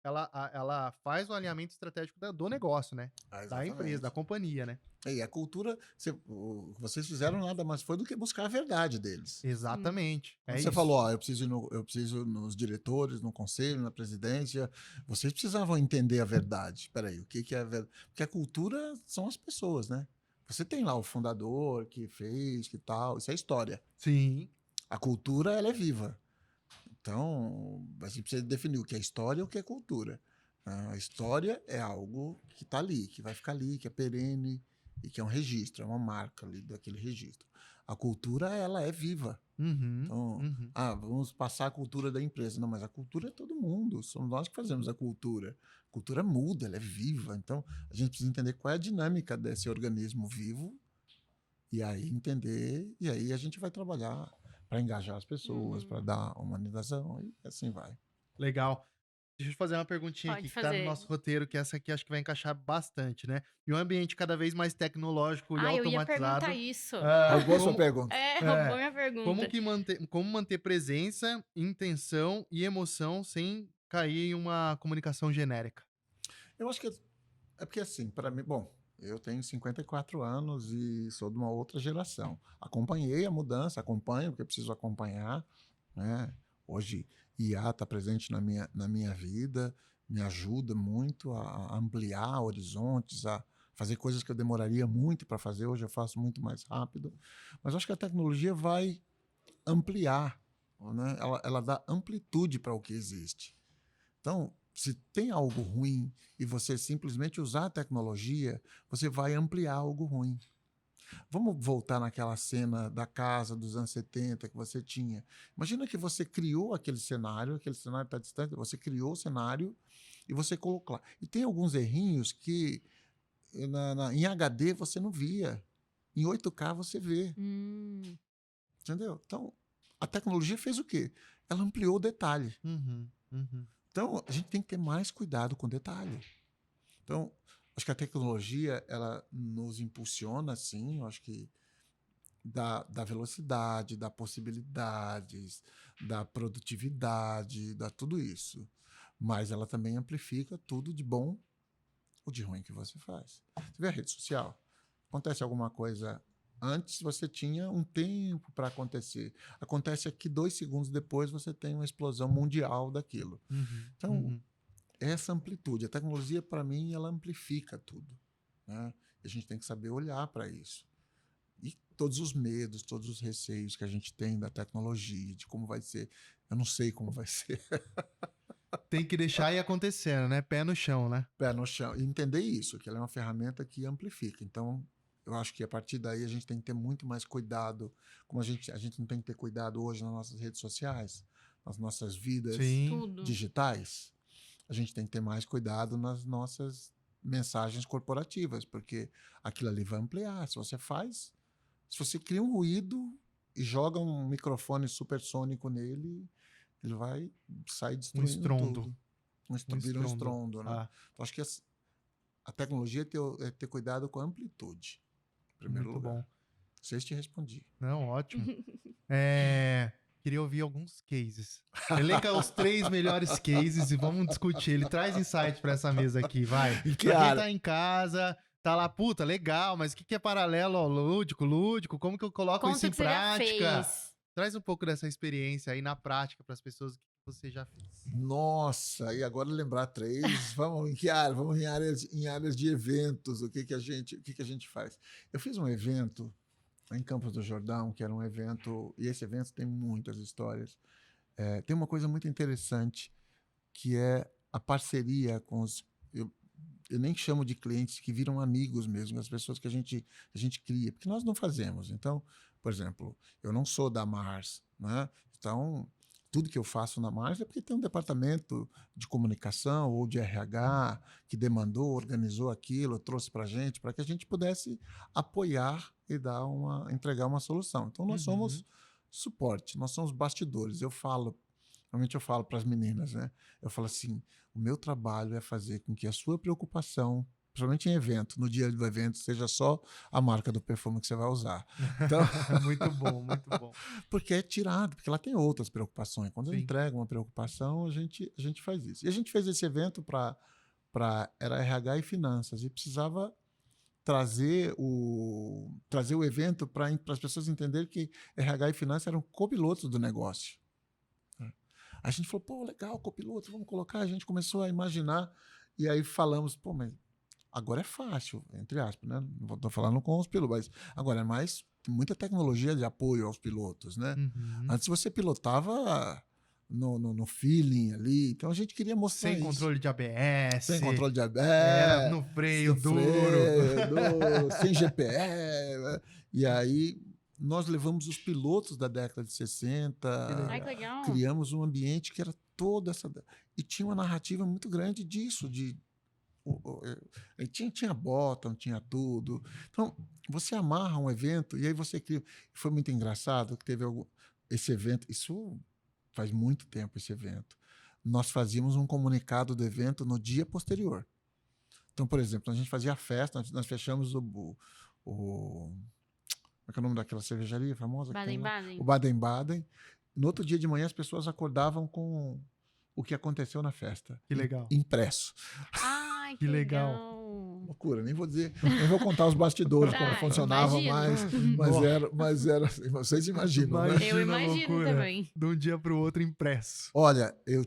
ela faz o alinhamento estratégico do negócio, né? Da empresa, da companhia, né? E a cultura, vocês fizeram nada mais foi do que buscar a verdade deles. Exatamente. É Você isso. falou, ó, eu preciso ir nos diretores, no conselho, na presidência. Vocês precisavam entender a verdade. Peraí, o que é a verdade? Porque a cultura são as pessoas, né? Você tem lá o fundador que fez, que tal, isso é história. Sim. A cultura, ela é viva. Então, a gente precisa definir o que é história e o que é cultura. A história é algo que está ali, que vai ficar ali, que é perene e que é um registro, é uma marca ali daquele registro. A cultura, ela é viva. Então, vamos passar a cultura da empresa. Não, mas a cultura é todo mundo, somos nós que fazemos a cultura. A cultura muda, ela é viva. Então, a gente precisa entender qual é a dinâmica desse organismo vivo e aí entender, e aí a gente vai trabalhar para engajar as pessoas, para dar humanização e assim vai. Legal. Deixa eu te fazer uma perguntinha Pode aqui que tá no fazer. nosso roteiro, que essa aqui acho que vai encaixar bastante, né? E um ambiente cada vez mais tecnológico e Eu ia automatizado. perguntar isso. Roubou sua pergunta. Roubou minha pergunta. Como manter presença, intenção e emoção sem cair em uma comunicação genérica? Eu acho que é porque assim, para mim, bom, eu tenho 54 anos e sou de uma outra geração. Acompanhei a mudança, acompanho porque preciso acompanhar, né? Hoje IA está presente na minha vida, me ajuda muito a ampliar horizontes, a fazer coisas que eu demoraria muito para fazer, hoje eu faço muito mais rápido. Mas acho que a tecnologia vai ampliar, né? Ela dá amplitude para o que existe. Então, se tem algo ruim e você simplesmente usar a tecnologia, você vai ampliar algo ruim. Vamos voltar naquela cena da casa dos anos 70 que você tinha. Imagina que você criou aquele cenário está distante, você criou o cenário e você colocou lá. E tem alguns errinhos que em HD você não via. Em 8K você vê. Entendeu? Então, a tecnologia fez o quê? Ela ampliou o detalhe. Então, a gente tem que ter mais cuidado com o detalhe. Então, acho que a tecnologia, ela nos impulsiona, sim, eu acho que da velocidade, da possibilidades, da produtividade, da tudo isso. Mas ela também amplifica tudo de bom ou de ruim que você faz. Você vê a rede social? Acontece alguma coisa antes, você tinha um tempo para acontecer. Acontece aqui 2 segundos depois, você tem uma explosão mundial daquilo. Então, essa amplitude, a tecnologia, para mim, ela amplifica tudo. Né? A gente tem que saber olhar para isso. E todos os medos, todos os receios que a gente tem da tecnologia, de como vai ser. Eu não sei como vai ser. Tem que deixar ir acontecendo, né? Pé no chão, né? Pé no chão. E entender isso, que ela é uma ferramenta que amplifica. Então, eu acho que a partir daí a gente tem que ter muito mais cuidado. Como a gente não tem que ter cuidado hoje nas nossas redes sociais, nas nossas vidas digitais. A gente tem que ter mais cuidado nas nossas mensagens corporativas, porque aquilo ali vai ampliar. Se você cria um ruído e joga um microfone supersônico nele, ele vai sair destruindo tudo. Vira um estrondo, né? Então, acho que a tecnologia é ter cuidado com a amplitude, em primeiro lugar. Bom. Vocês te respondi. Não, ótimo. Queria ouvir alguns cases. Elenca os 3 melhores cases e vamos discutir. Ele traz insight para essa mesa aqui, vai. Pra quem tá em casa, tá lá, puta, legal, mas o que é paralelo ao lúdico? Como que eu coloco isso em prática? Traz um pouco dessa experiência aí na prática para as pessoas, o que você já fez. Nossa, e agora lembrar 3, vamos em que área? Vamos em áreas de eventos, o que a gente faz? Eu fiz um evento em Campos do Jordão, que era um evento, e esse evento tem muitas histórias. Tem uma coisa muito interessante, que é a parceria com os... Eu nem chamo de clientes, que viram amigos mesmo, as pessoas que a gente cria, porque nós não fazemos. Então, por exemplo, eu não sou da Mars, né? Então, tudo que eu faço na Mars é porque tem um departamento de comunicação ou de RH que demandou, organizou aquilo, trouxe para que a gente pudesse apoiar e entregar uma solução. Então, nós somos suporte, nós somos bastidores. Normalmente eu falo para as meninas, né? Eu falo assim, o meu trabalho é fazer com que a sua preocupação, principalmente em evento, no dia do evento, seja só a marca do perfume que você vai usar. Então, muito bom, muito bom. porque é tirado, porque ela tem outras preocupações. Quando eu Sim. entrego uma preocupação, a gente faz isso. E a gente fez esse evento era RH e finanças, e precisava trazer o evento para as pessoas entenderem que RH e finanças eram copilotos do negócio. A gente falou, pô, legal, copiloto, vamos colocar. A gente começou a imaginar, e aí falamos, pô, mas agora é fácil, entre aspas, né? Não estou falando com os pilotos, mas agora é mais, tem muita tecnologia de apoio aos pilotos, né? Antes você pilotava no feeling ali, então a gente queria mostrar sem isso. Controle de ABS. Sem controle de ABS. Era no freio duro. Sem GPS. E aí nós levamos os pilotos da década de 60. Ai, que legal. Criamos um ambiente que era toda essa... E tinha uma narrativa muito grande disso, tinha bottom, tinha tudo. Então, você amarra um evento e aí você cria... Foi muito engraçado que teve esse evento, isso faz muito tempo esse evento. Nós fazíamos um comunicado do evento no dia posterior. Então, por exemplo, a gente fazia a festa, nós fechamos como é que é o nome daquela cervejaria famosa? Baden-Baden. O Baden-Baden. No outro dia de manhã, as pessoas acordavam com o que aconteceu na festa. Que legal. Impresso. Ai, que legal. Loucura, nem vou dizer, nem vou contar os bastidores, como funcionava, mas era assim, vocês imaginam, né? Eu imagino também. De um dia para o outro impresso. Olha, eu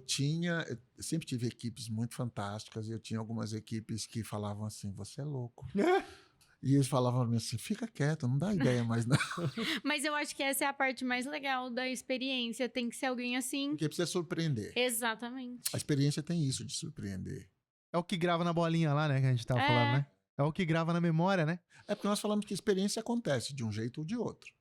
sempre tive equipes muito fantásticas, e eu tinha algumas equipes que falavam assim, você é louco. E eles falavam assim, fica quieto, não dá ideia mais não. Mas eu acho que essa é a parte mais legal da experiência, tem que ser alguém assim. Porque precisa surpreender. Exatamente. A experiência tem isso de surpreender. É o que grava na bolinha lá, né, que a gente tava falando, né? É o que grava na memória, né? É porque nós falamos que a experiência acontece de um jeito ou de outro.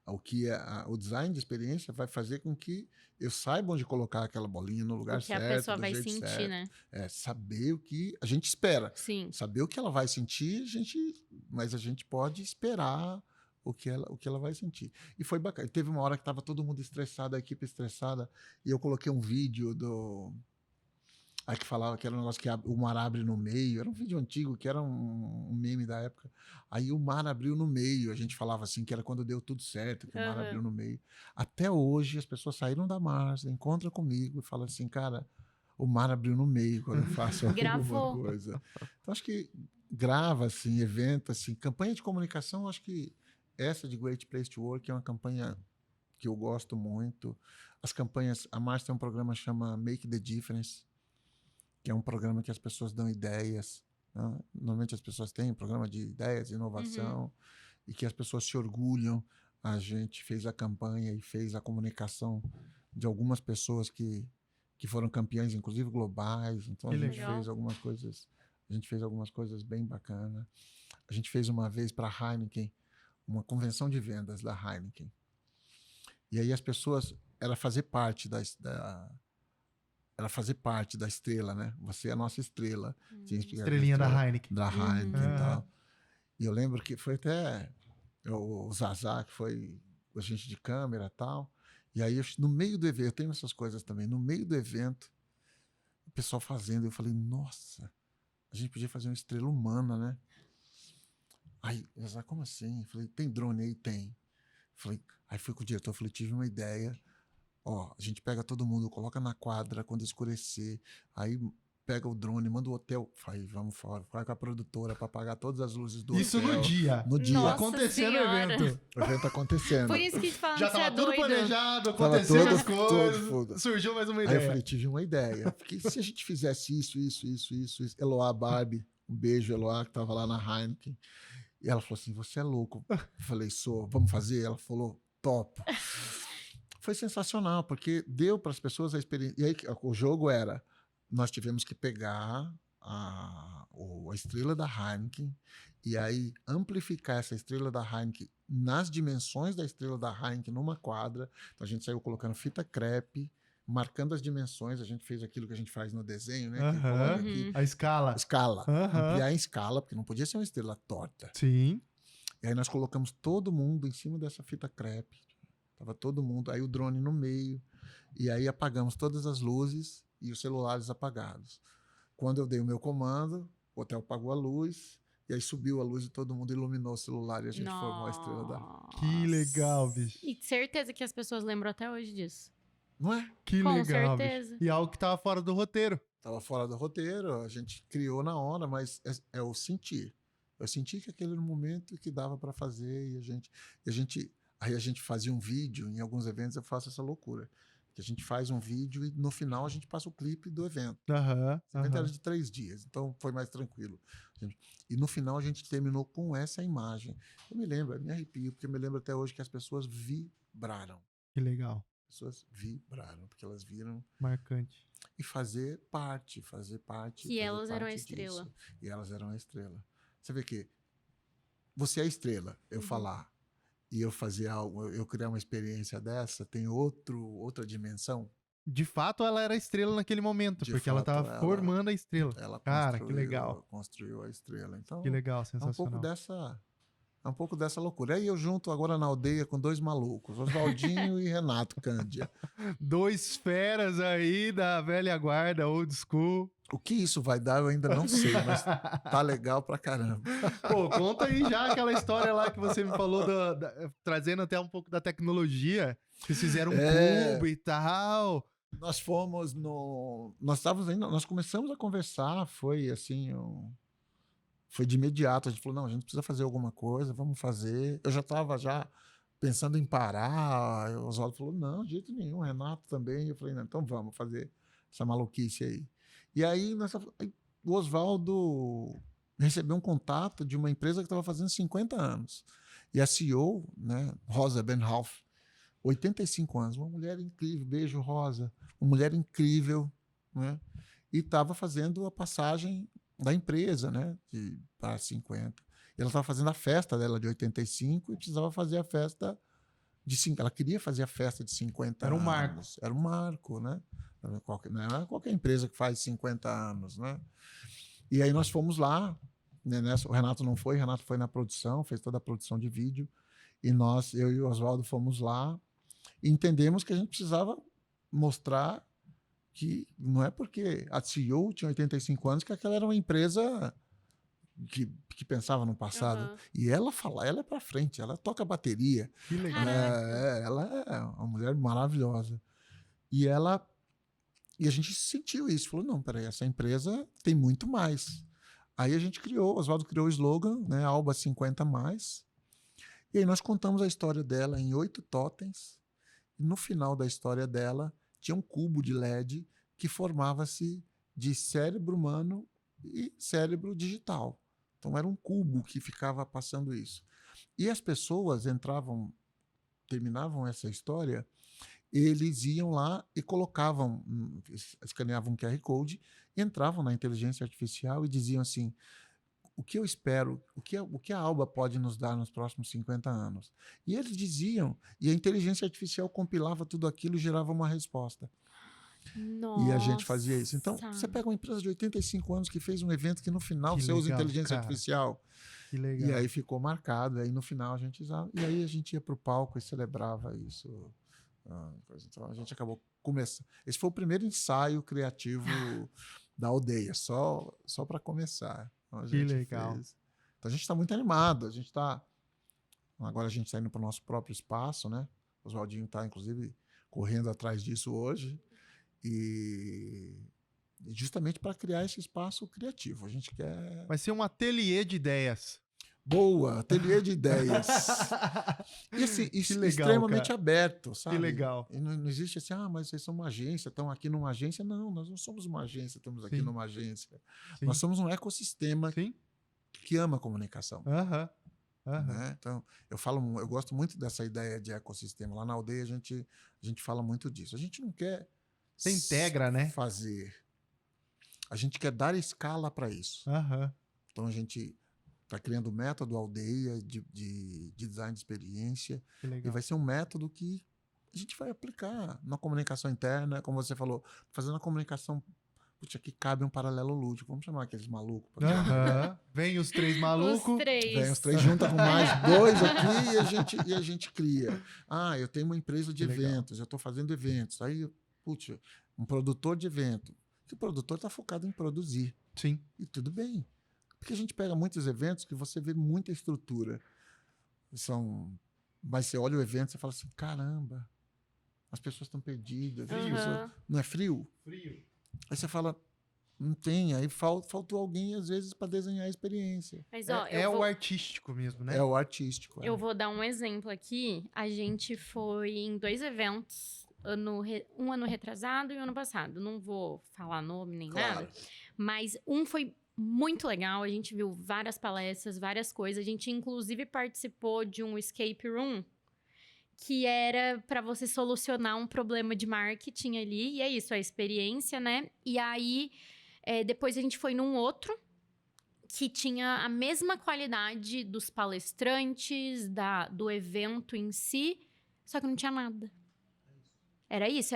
O design de experiência vai fazer com que eu saiba onde colocar aquela bolinha no lugar certo. O que a pessoa vai sentir, certo. né? Saber o que a gente espera. Sim. Saber o que ela vai sentir, mas a gente pode esperar o que ela vai sentir. E foi bacana. Teve uma hora que estava todo mundo estressado, a equipe estressada, e eu coloquei um vídeo aí que falava que era um negócio que o mar abre no meio. Era um vídeo antigo, que era um meme da época. Aí o mar abriu no meio. A gente falava assim, que era quando deu tudo certo, que o mar abriu no meio. Até hoje, as pessoas saíram da Mars, encontram comigo e falam assim, cara, o mar abriu no meio quando eu faço alguma coisa. Então, acho que grava, assim, evento, assim, campanha de comunicação, acho que essa de Great Place to Work é uma campanha que eu gosto muito. As campanhas, a Mars tem um programa que chama Make the Difference, que é um programa que as pessoas dão ideias. Né? Normalmente as pessoas têm um programa de ideias, de inovação, e que as pessoas se orgulham. A gente fez a campanha e fez a comunicação de algumas pessoas que foram campeãs, inclusive globais. Então a gente fez algumas coisas. A gente fez algumas coisas bem bacanas. A gente fez uma vez para a Heineken, uma convenção de vendas da Heineken. E aí as pessoas, ela fazer parte da estrela, né? Você é a nossa estrela. Estrelinha da Heineken. Da Heineken e tal. E eu lembro que foi até o Zazá, que foi a gente de câmera e tal. E aí, no meio do evento, eu tenho essas coisas também. No meio do evento, o pessoal fazendo, eu falei, nossa, a gente podia fazer uma estrela humana, né? Aí, Zazá, como assim? Eu falei, tem drone aí? Tem. Aí fui com o diretor, falei, tive uma ideia. A gente pega todo mundo, coloca na quadra quando escurecer, aí pega o drone, manda o hotel, vamos fora, vai com a produtora para apagar todas as luzes do Isso hotel. No dia. Nossa acontecendo senhora. o evento. O evento acontecendo. Por isso que te falam Já que você é tava tudo doido. planejado, acontecendo as coisas. Tudo. Surgiu mais uma Aí ideia. eu falei, tive uma ideia. Porque se a gente fizesse isso. Eloá Barbie, um beijo, Eloá, que tava lá na Heineken. E ela falou assim, você é louco. Eu falei, vamos fazer? Ela falou, topo. Foi sensacional, porque deu para as pessoas a experiência. E aí o jogo era, nós tivemos que pegar a estrela da Heineken e aí amplificar essa estrela da Heineken nas dimensões da estrela da Heineken numa quadra. Então a gente saiu colocando fita crepe, marcando as dimensões. A gente fez aquilo que a gente faz no desenho, né? Que coloca aqui, A escala. escala, ampliar em escala, porque não podia ser uma estrela torta. Sim. E aí nós colocamos todo mundo em cima dessa fita crepe. Tava todo mundo, aí o drone no meio, e aí apagamos todas as luzes e os celulares apagados. Quando eu dei o meu comando, o hotel apagou a luz, e aí subiu a luz e todo mundo iluminou o celular e a gente formou a estrela da... Que legal, bicho. E certeza que as pessoas lembram até hoje disso. Não é? Que Com legal, certeza. bicho. E algo que tava fora do roteiro. Tava fora do roteiro, a gente criou na hora, mas é o sentir. Eu senti que aquele era o momento que dava para fazer aí a gente fazia um vídeo, em alguns eventos eu faço essa loucura, que a gente faz um vídeo e no final a gente passa o clipe do evento. O evento era de 3 dias, então foi mais tranquilo. E no final a gente terminou com essa imagem. Eu me lembro, me arrepio, porque eu me lembro até hoje que as pessoas vibraram. Que legal. As pessoas vibraram, porque elas viram. Marcante. E fazer parte. E elas eram a estrela. Disso. E elas eram a estrela. Você vê que você é a estrela, eu falar, e eu fazer algo, eu criar uma experiência dessa, tem outra dimensão. De fato, ela era a estrela naquele momento, porque ela tava formando a estrela. Ela Cara, que legal. Construiu a estrela. Então, que legal, sensacional. É um pouco dessa loucura. Aí eu junto agora na aldeia com 2 malucos, Oswaldinho e Renato Cândia. 2 feras aí da velha guarda, old school. O que isso vai dar eu ainda não sei, mas tá legal pra caramba. Pô, conta aí já aquela história lá que você me falou, trazendo até um pouco da tecnologia, que vocês fizeram um cubo e tal. Nós fomos nós começamos a conversar, foi assim, foi de imediato, a gente falou, não, a gente precisa fazer alguma coisa, vamos fazer. Eu já estava pensando em parar, o Oswaldo falou, não, de jeito nenhum, o Renato também. Eu falei, não, então vamos fazer essa maluquice aí. E aí o Oswaldo recebeu um contato de uma empresa que estava fazendo 50 anos. E a CEO, né, Rosa Benhoff, 85 anos, uma mulher incrível, beijo Rosa, uma mulher incrível, né? E estava fazendo a passagem da empresa, né, para 50. E ela estava fazendo a festa dela de 85 e precisava fazer a festa de 50. Ela queria fazer a festa de 50 anos. Era um marco. Era um marco, né? Não era qualquer empresa que faz 50 anos, né? E aí nós fomos lá, né, o Renato não foi, o Renato foi na produção, fez toda a produção de vídeo, e eu e o Oswaldo fomos lá e entendemos que a gente precisava mostrar que não é porque a CEO tinha 85 anos que aquela era uma empresa que pensava no passado. E ela é para frente, ela toca bateria. Que legal. Ela é uma mulher maravilhosa. E a gente sentiu isso, falou, não, peraí, essa empresa tem muito mais. Aí a gente o Oswaldo criou o slogan, né, Alba 50+. E aí nós contamos a história dela em 8 totens. E no final da história dela, tinha um cubo de LED que formava-se de cérebro humano e cérebro digital. Então era um cubo que ficava passando isso. E as pessoas terminavam essa história, eles iam lá e escaneavam um QR Code, entravam na inteligência artificial e diziam assim, o que eu espero, o que a Alba pode nos dar nos próximos 50 anos. E eles diziam, e a inteligência artificial compilava tudo aquilo e gerava uma resposta. Nossa. E a gente fazia isso. Então, você pega uma empresa de 85 anos que fez um evento que no final você usa inteligência artificial. Que legal. E aí ficou marcado. Aí no final a gente usava. E aí a gente ia para o palco e celebrava isso. Então a gente acabou começando. Esse foi o primeiro ensaio criativo da aldeia, só para começar. Então, que legal. Então a gente está muito animado. Agora a gente está indo para o nosso próprio espaço, né? O Oswaldinho está, inclusive, correndo atrás disso hoje. E justamente para criar esse espaço criativo. A gente quer... Vai ser um ateliê de ideias. Boa, ateliê de ideias. E assim, legal, extremamente cara. aberto, sabe? Que legal. E não existe assim, mas vocês são uma agência, estão aqui numa agência. Não, nós não somos uma agência, estamos aqui numa agência. Sim. Nós somos um ecossistema Sim. que ama a comunicação. né? Então, eu gosto muito dessa ideia de ecossistema. Lá na aldeia a gente fala muito disso. A gente não quer Você integra, né? fazer. A gente quer dar escala para isso. Então a gente está criando o método aldeia de design de experiência. Que E legal. vai ser um método que a gente vai aplicar na comunicação interna, como você falou, fazendo a comunicação. Puxa, aqui cabe um paralelo lúdico. Vamos chamar aqueles malucos. Vem os 3 malucos. Os 3. Vem os 3 junta com mais 2 aqui e a gente cria. Ah, eu tenho uma empresa de Que legal. eventos, eu estou fazendo eventos. Aí, putz, um produtor de evento. O produtor está focado em produzir. Sim. E tudo bem. Porque a gente pega muitos eventos que você vê muita estrutura. Mas você olha o evento e você fala assim, caramba, as pessoas estão perdidas. Não é frio? Frio. Aí você fala, não tem. Aí faltou alguém, às vezes, para desenhar a experiência. Mas, ó, o artístico mesmo, né? É o artístico. Eu vou dar um exemplo aqui. A gente foi em 2 eventos, um ano retrasado e um ano passado. Não vou falar nome nem nada. Mas um foi muito legal. A gente viu várias palestras, várias coisas. A gente, inclusive, participou de um escape room que era para você solucionar um problema de marketing ali. E é isso, a experiência, né? E aí, depois a gente foi num outro que tinha a mesma qualidade dos palestrantes, do evento em si, só que não tinha nada. Era isso,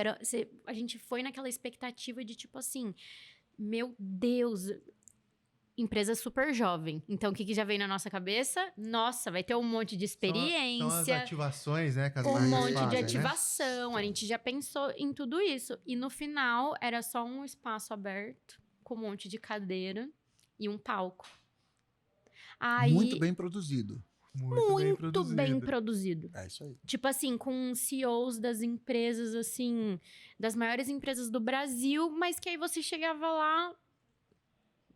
a gente foi naquela expectativa de tipo assim, meu Deus, empresa super jovem. Então, o que já veio na nossa cabeça? Nossa, vai ter um monte de experiência. São as ativações, né? Que as um marcas monte fazem, de né? ativação. A gente já pensou em tudo isso. E no final, era só um espaço aberto, com um monte de cadeira e um palco. Aí, muito bem produzido. Muito bem produzido. É isso aí. Tipo assim, com CEOs das empresas, assim, das maiores empresas do Brasil, mas que aí você chegava lá,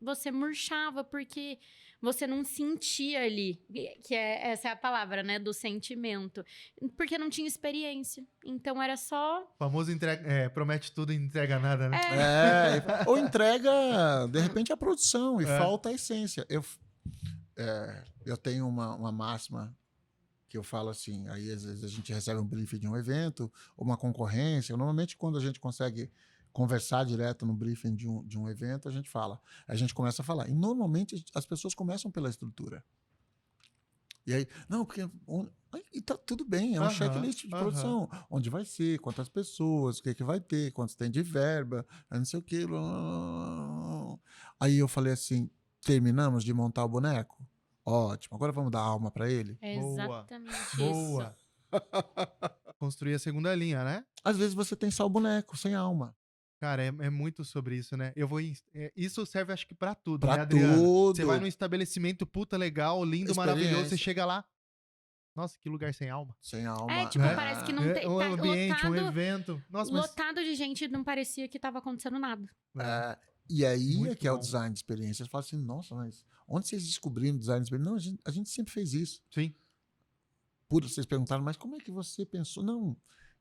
você murchava, porque você não sentia ali, que essa é a palavra, né, do sentimento, porque não tinha experiência. Então era só... O famoso promete tudo e não entrega nada, né? Ou entrega, de repente, a produção e falta a essência. Eu tenho uma máxima que eu falo assim, aí às vezes a gente recebe um briefing de um evento, ou uma concorrência. Normalmente, quando a gente consegue conversar direto no briefing de um evento, a gente começa a falar. E normalmente as pessoas começam pela estrutura. E aí, não, porque... E tá tudo bem, é um checklist de produção. Onde vai ser, quantas pessoas, o que vai ter, quantos tem de verba, não sei o quê. Aí eu falei assim, terminamos de montar o boneco? Ótimo, agora vamos dar alma para ele? É exatamente isso. Boa. Construir a segunda linha, né? Às vezes você tem só o boneco, sem alma. Cara, é muito sobre isso, né? Isso serve, acho que, pra tudo, Pra né, Adriano? tudo. Você vai num estabelecimento puta legal, lindo, maravilhoso, você chega lá, nossa, que lugar sem alma. Sem alma. Parece que não tem... Um ambiente, lotado, um evento. Nossa, lotado de gente, não parecia que tava acontecendo nada. E aí Muito é que é o bom. design de experiência. Você fala assim, nossa, mas onde vocês descobriram design de experiência? Não, a gente sempre fez isso. Sim. Vocês perguntaram, mas como é que você pensou? Não,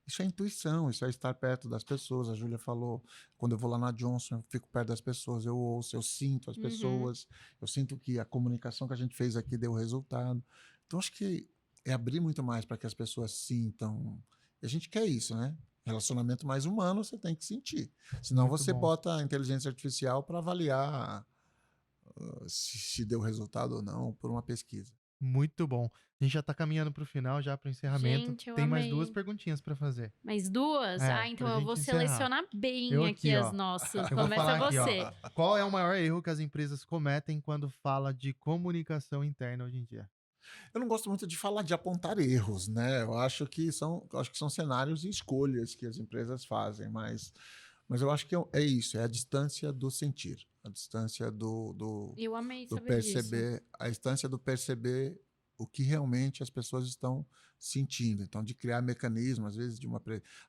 isso é intuição, isso é estar perto das pessoas. A Júlia falou, quando eu vou lá na Johnson, eu fico perto das pessoas, eu ouço, eu sinto as pessoas, eu sinto que a comunicação que a gente fez aqui deu resultado. Então, acho que é abrir muito mais para que as pessoas sintam. E a gente quer isso, né? Relacionamento mais humano, você tem que sentir. Senão Muito você bom. bota a inteligência artificial para avaliar se deu resultado ou não por uma pesquisa. Muito bom. A gente já tá caminhando pro final, já pro encerramento. Gente, eu Tem mais amei. 2 perguntinhas pra fazer. Mais 2? pra então eu vou gente encerrar. selecionar bem Eu aqui aqui, ó. as nossas. Eu vou Começa falar aqui, você. ó. Qual é o maior erro que as empresas cometem quando fala de comunicação interna hoje em dia? Eu não gosto muito de falar de apontar erros, né? Eu acho que são cenários e escolhas que as empresas fazem, mas eu acho que é isso, é a distância do sentir, a distância do Eu amei do saber perceber, disso. a distância do perceber o que realmente as pessoas estão sentindo. Então, de criar mecanismos, às vezes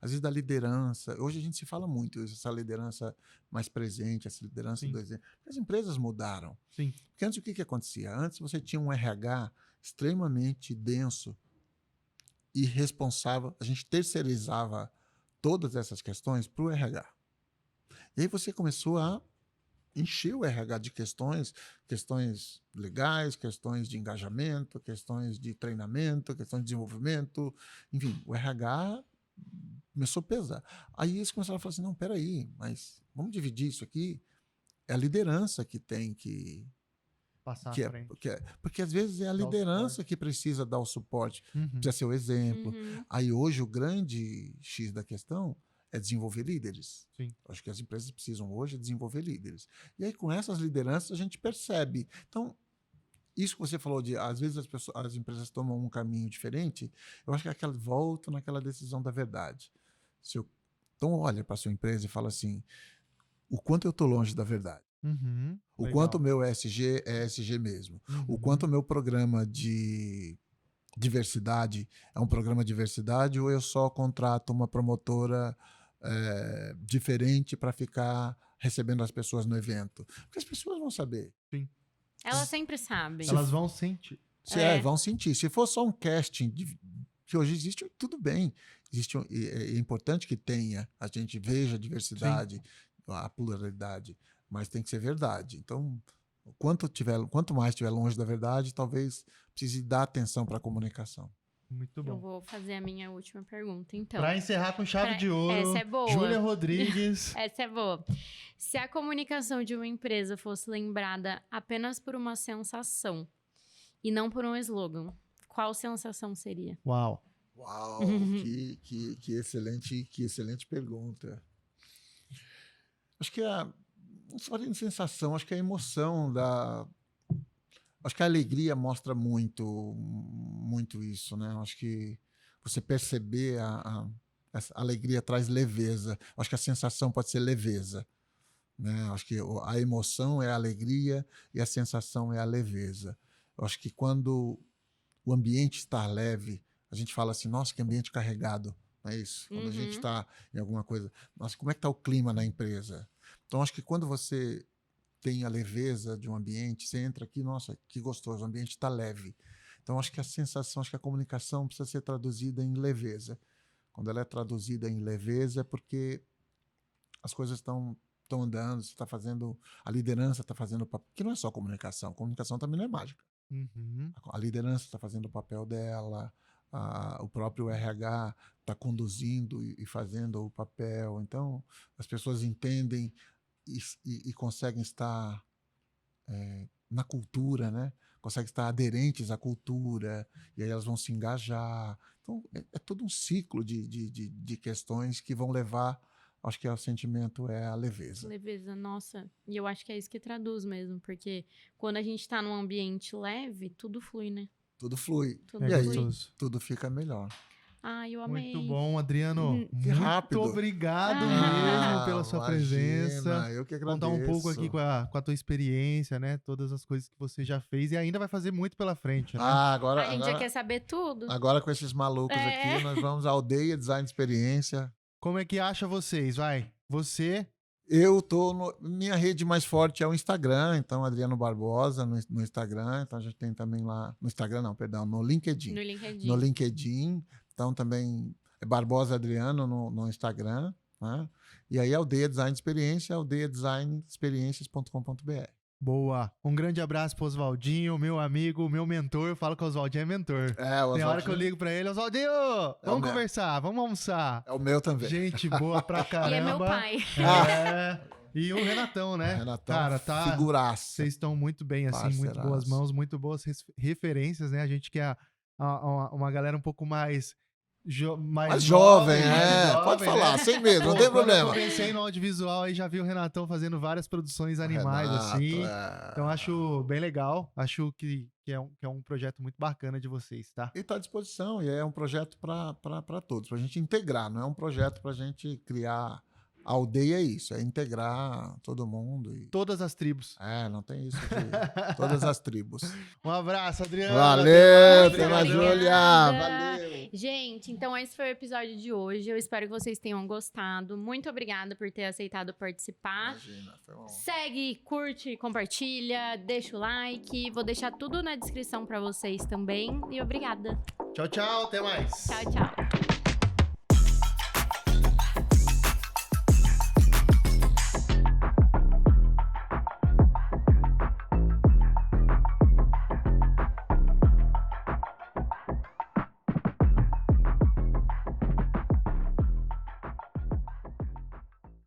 às vezes da liderança. Hoje a gente se fala muito isso, essa liderança mais presente, essa liderança Sim. do exemplo. As empresas mudaram. Sim. Porque antes o que acontecia? Antes você tinha um RH extremamente denso e responsável. A gente terceirizava todas essas questões para o RH. E aí você começou a encher o RH de questões legais, questões de engajamento, questões de treinamento, questões de desenvolvimento, enfim, o RH começou a pesar. Aí eles começaram a falar assim, não, peraí, mas vamos dividir isso aqui, é a liderança que tem que... Passar à Que é, frente. porque às vezes é a Dar o liderança suporte. que precisa dar o suporte, Uhum. precisa ser o exemplo. Uhum. Aí hoje o grande X da questão é desenvolver líderes. Sim. Acho que as empresas precisam hoje desenvolver líderes. E aí com essas lideranças a gente percebe. Então, isso que você falou de, às vezes as empresas tomam um caminho diferente, eu acho que é aquela volta naquela decisão da verdade. Então olha para a sua empresa e fala assim, o quanto eu estou longe da verdade. Uhum. O Legal. quanto o meu ESG é ESG mesmo. O quanto o meu programa de diversidade é um programa de diversidade ou eu só contrato uma promotora diferente para ficar recebendo as pessoas no evento. Porque as pessoas vão saber. Elas sempre sabem. Elas vão sentir. Vão sentir. Se for só um casting que hoje existe, tudo bem. É importante que tenha, a gente veja a diversidade, a pluralidade, mas tem que ser verdade. Então, quanto mais estiver longe da verdade, talvez precise dar atenção para a comunicação. Muito Eu bom. vou fazer a minha última pergunta, então. Para encerrar com chave de ouro, Essa é boa. Júlia Rodrigues. Essa é boa. Se a comunicação de uma empresa fosse lembrada apenas por uma sensação e não por um slogan, qual sensação seria? Uau. Uau, que excelente pergunta. Acho que não falei de sensação, acho que a emoção acho que a alegria mostra muito isso, né? Acho que você perceber essa alegria traz leveza. Acho que a sensação pode ser leveza, né? Acho que a emoção é a alegria e a sensação é a leveza. Acho que quando o ambiente está leve, a gente fala assim, nossa, que ambiente carregado, não é isso? Quando a gente está em alguma coisa, nossa, como é que está o clima na empresa? Então, acho que quando você tem a leveza de um ambiente, você entra aqui, nossa, que gostoso, o ambiente está leve. Então, acho que a sensação, acho que a comunicação precisa ser traduzida em leveza. Quando ela é traduzida em leveza, é porque as coisas estão andando, você está fazendo, a liderança está fazendo, que não é só comunicação também não é mágica. Uhum. A liderança está fazendo o papel dela, o próprio RH está conduzindo e fazendo o papel. Então, as pessoas entendem e conseguem estar na cultura, né? Conseguem estar aderentes à cultura, e aí elas vão se engajar. Então, é todo um ciclo de questões que vão levar, acho que o sentimento é a leveza. Leveza, nossa. E eu acho que é isso que traduz mesmo, porque quando a gente está num ambiente leve, tudo flui, né? Tudo flui. Tudo E aí, flui. tudo fica melhor. Ai, eu amei. Muito bom, Adriano. Que rápido. Muito obrigado Ah, mesmo pela sua presença. Eu que agradeço. Contar um pouco aqui com a tua experiência, né? Todas as coisas que você já fez e ainda vai fazer muito pela frente, né? Agora, A gente já quer saber tudo. agora com esses malucos aqui, nós vamos à Aldeia Design Experiência. Como é que acha vocês? Vai, você... Eu tô minha rede mais forte é o Instagram, então Adriano Barbosa no Instagram, então a gente tem também lá no Instagram, não, perdão, no LinkedIn. No LinkedIn. No LinkedIn, então também é Barbosa Adriano no Instagram, né? E aí Aldeia Design Experiência, aldeiadesignexperiências.com.br. Boa. Um grande abraço pro Oswaldinho, meu amigo, meu mentor. Eu falo que o Oswaldinho é mentor. Tem hora que eu ligo pra ele, Oswaldinho, vamos conversar, vamos almoçar. É o meu também. Gente boa pra caramba. E é meu pai. E o Renatão, né? Renatão, Cara, tá. figuraça. Vocês estão muito bem, assim, muito Parceiraço. boas mãos, muito boas referências, né? A gente que é uma galera um pouco mais Mais jovem, jovem, pode falar, né? sem medo, não Pô, tem quando problema. Eu comecei no audiovisual aí já vi o Renatão fazendo várias produções animais, Renato, assim. Então acho bem legal. Acho que é um projeto muito bacana de vocês, tá? E está à disposição, e é um projeto para todos, para a gente integrar, não é um projeto para a gente criar. A aldeia é isso, é integrar todo mundo. Todas as tribos. Não tem isso aqui. Todas as tribos. Um abraço, Adriano. Valeu, Muito até mais, obrigada. Júlia. Valeu. Gente, então esse foi o episódio de hoje. Eu espero que vocês tenham gostado. Muito obrigada por ter aceitado participar. Imagina, foi uma honra. Segue, curte, compartilha, deixa o like. Vou deixar tudo na descrição pra vocês também. E obrigada. Tchau, tchau. Até mais. Tchau, tchau.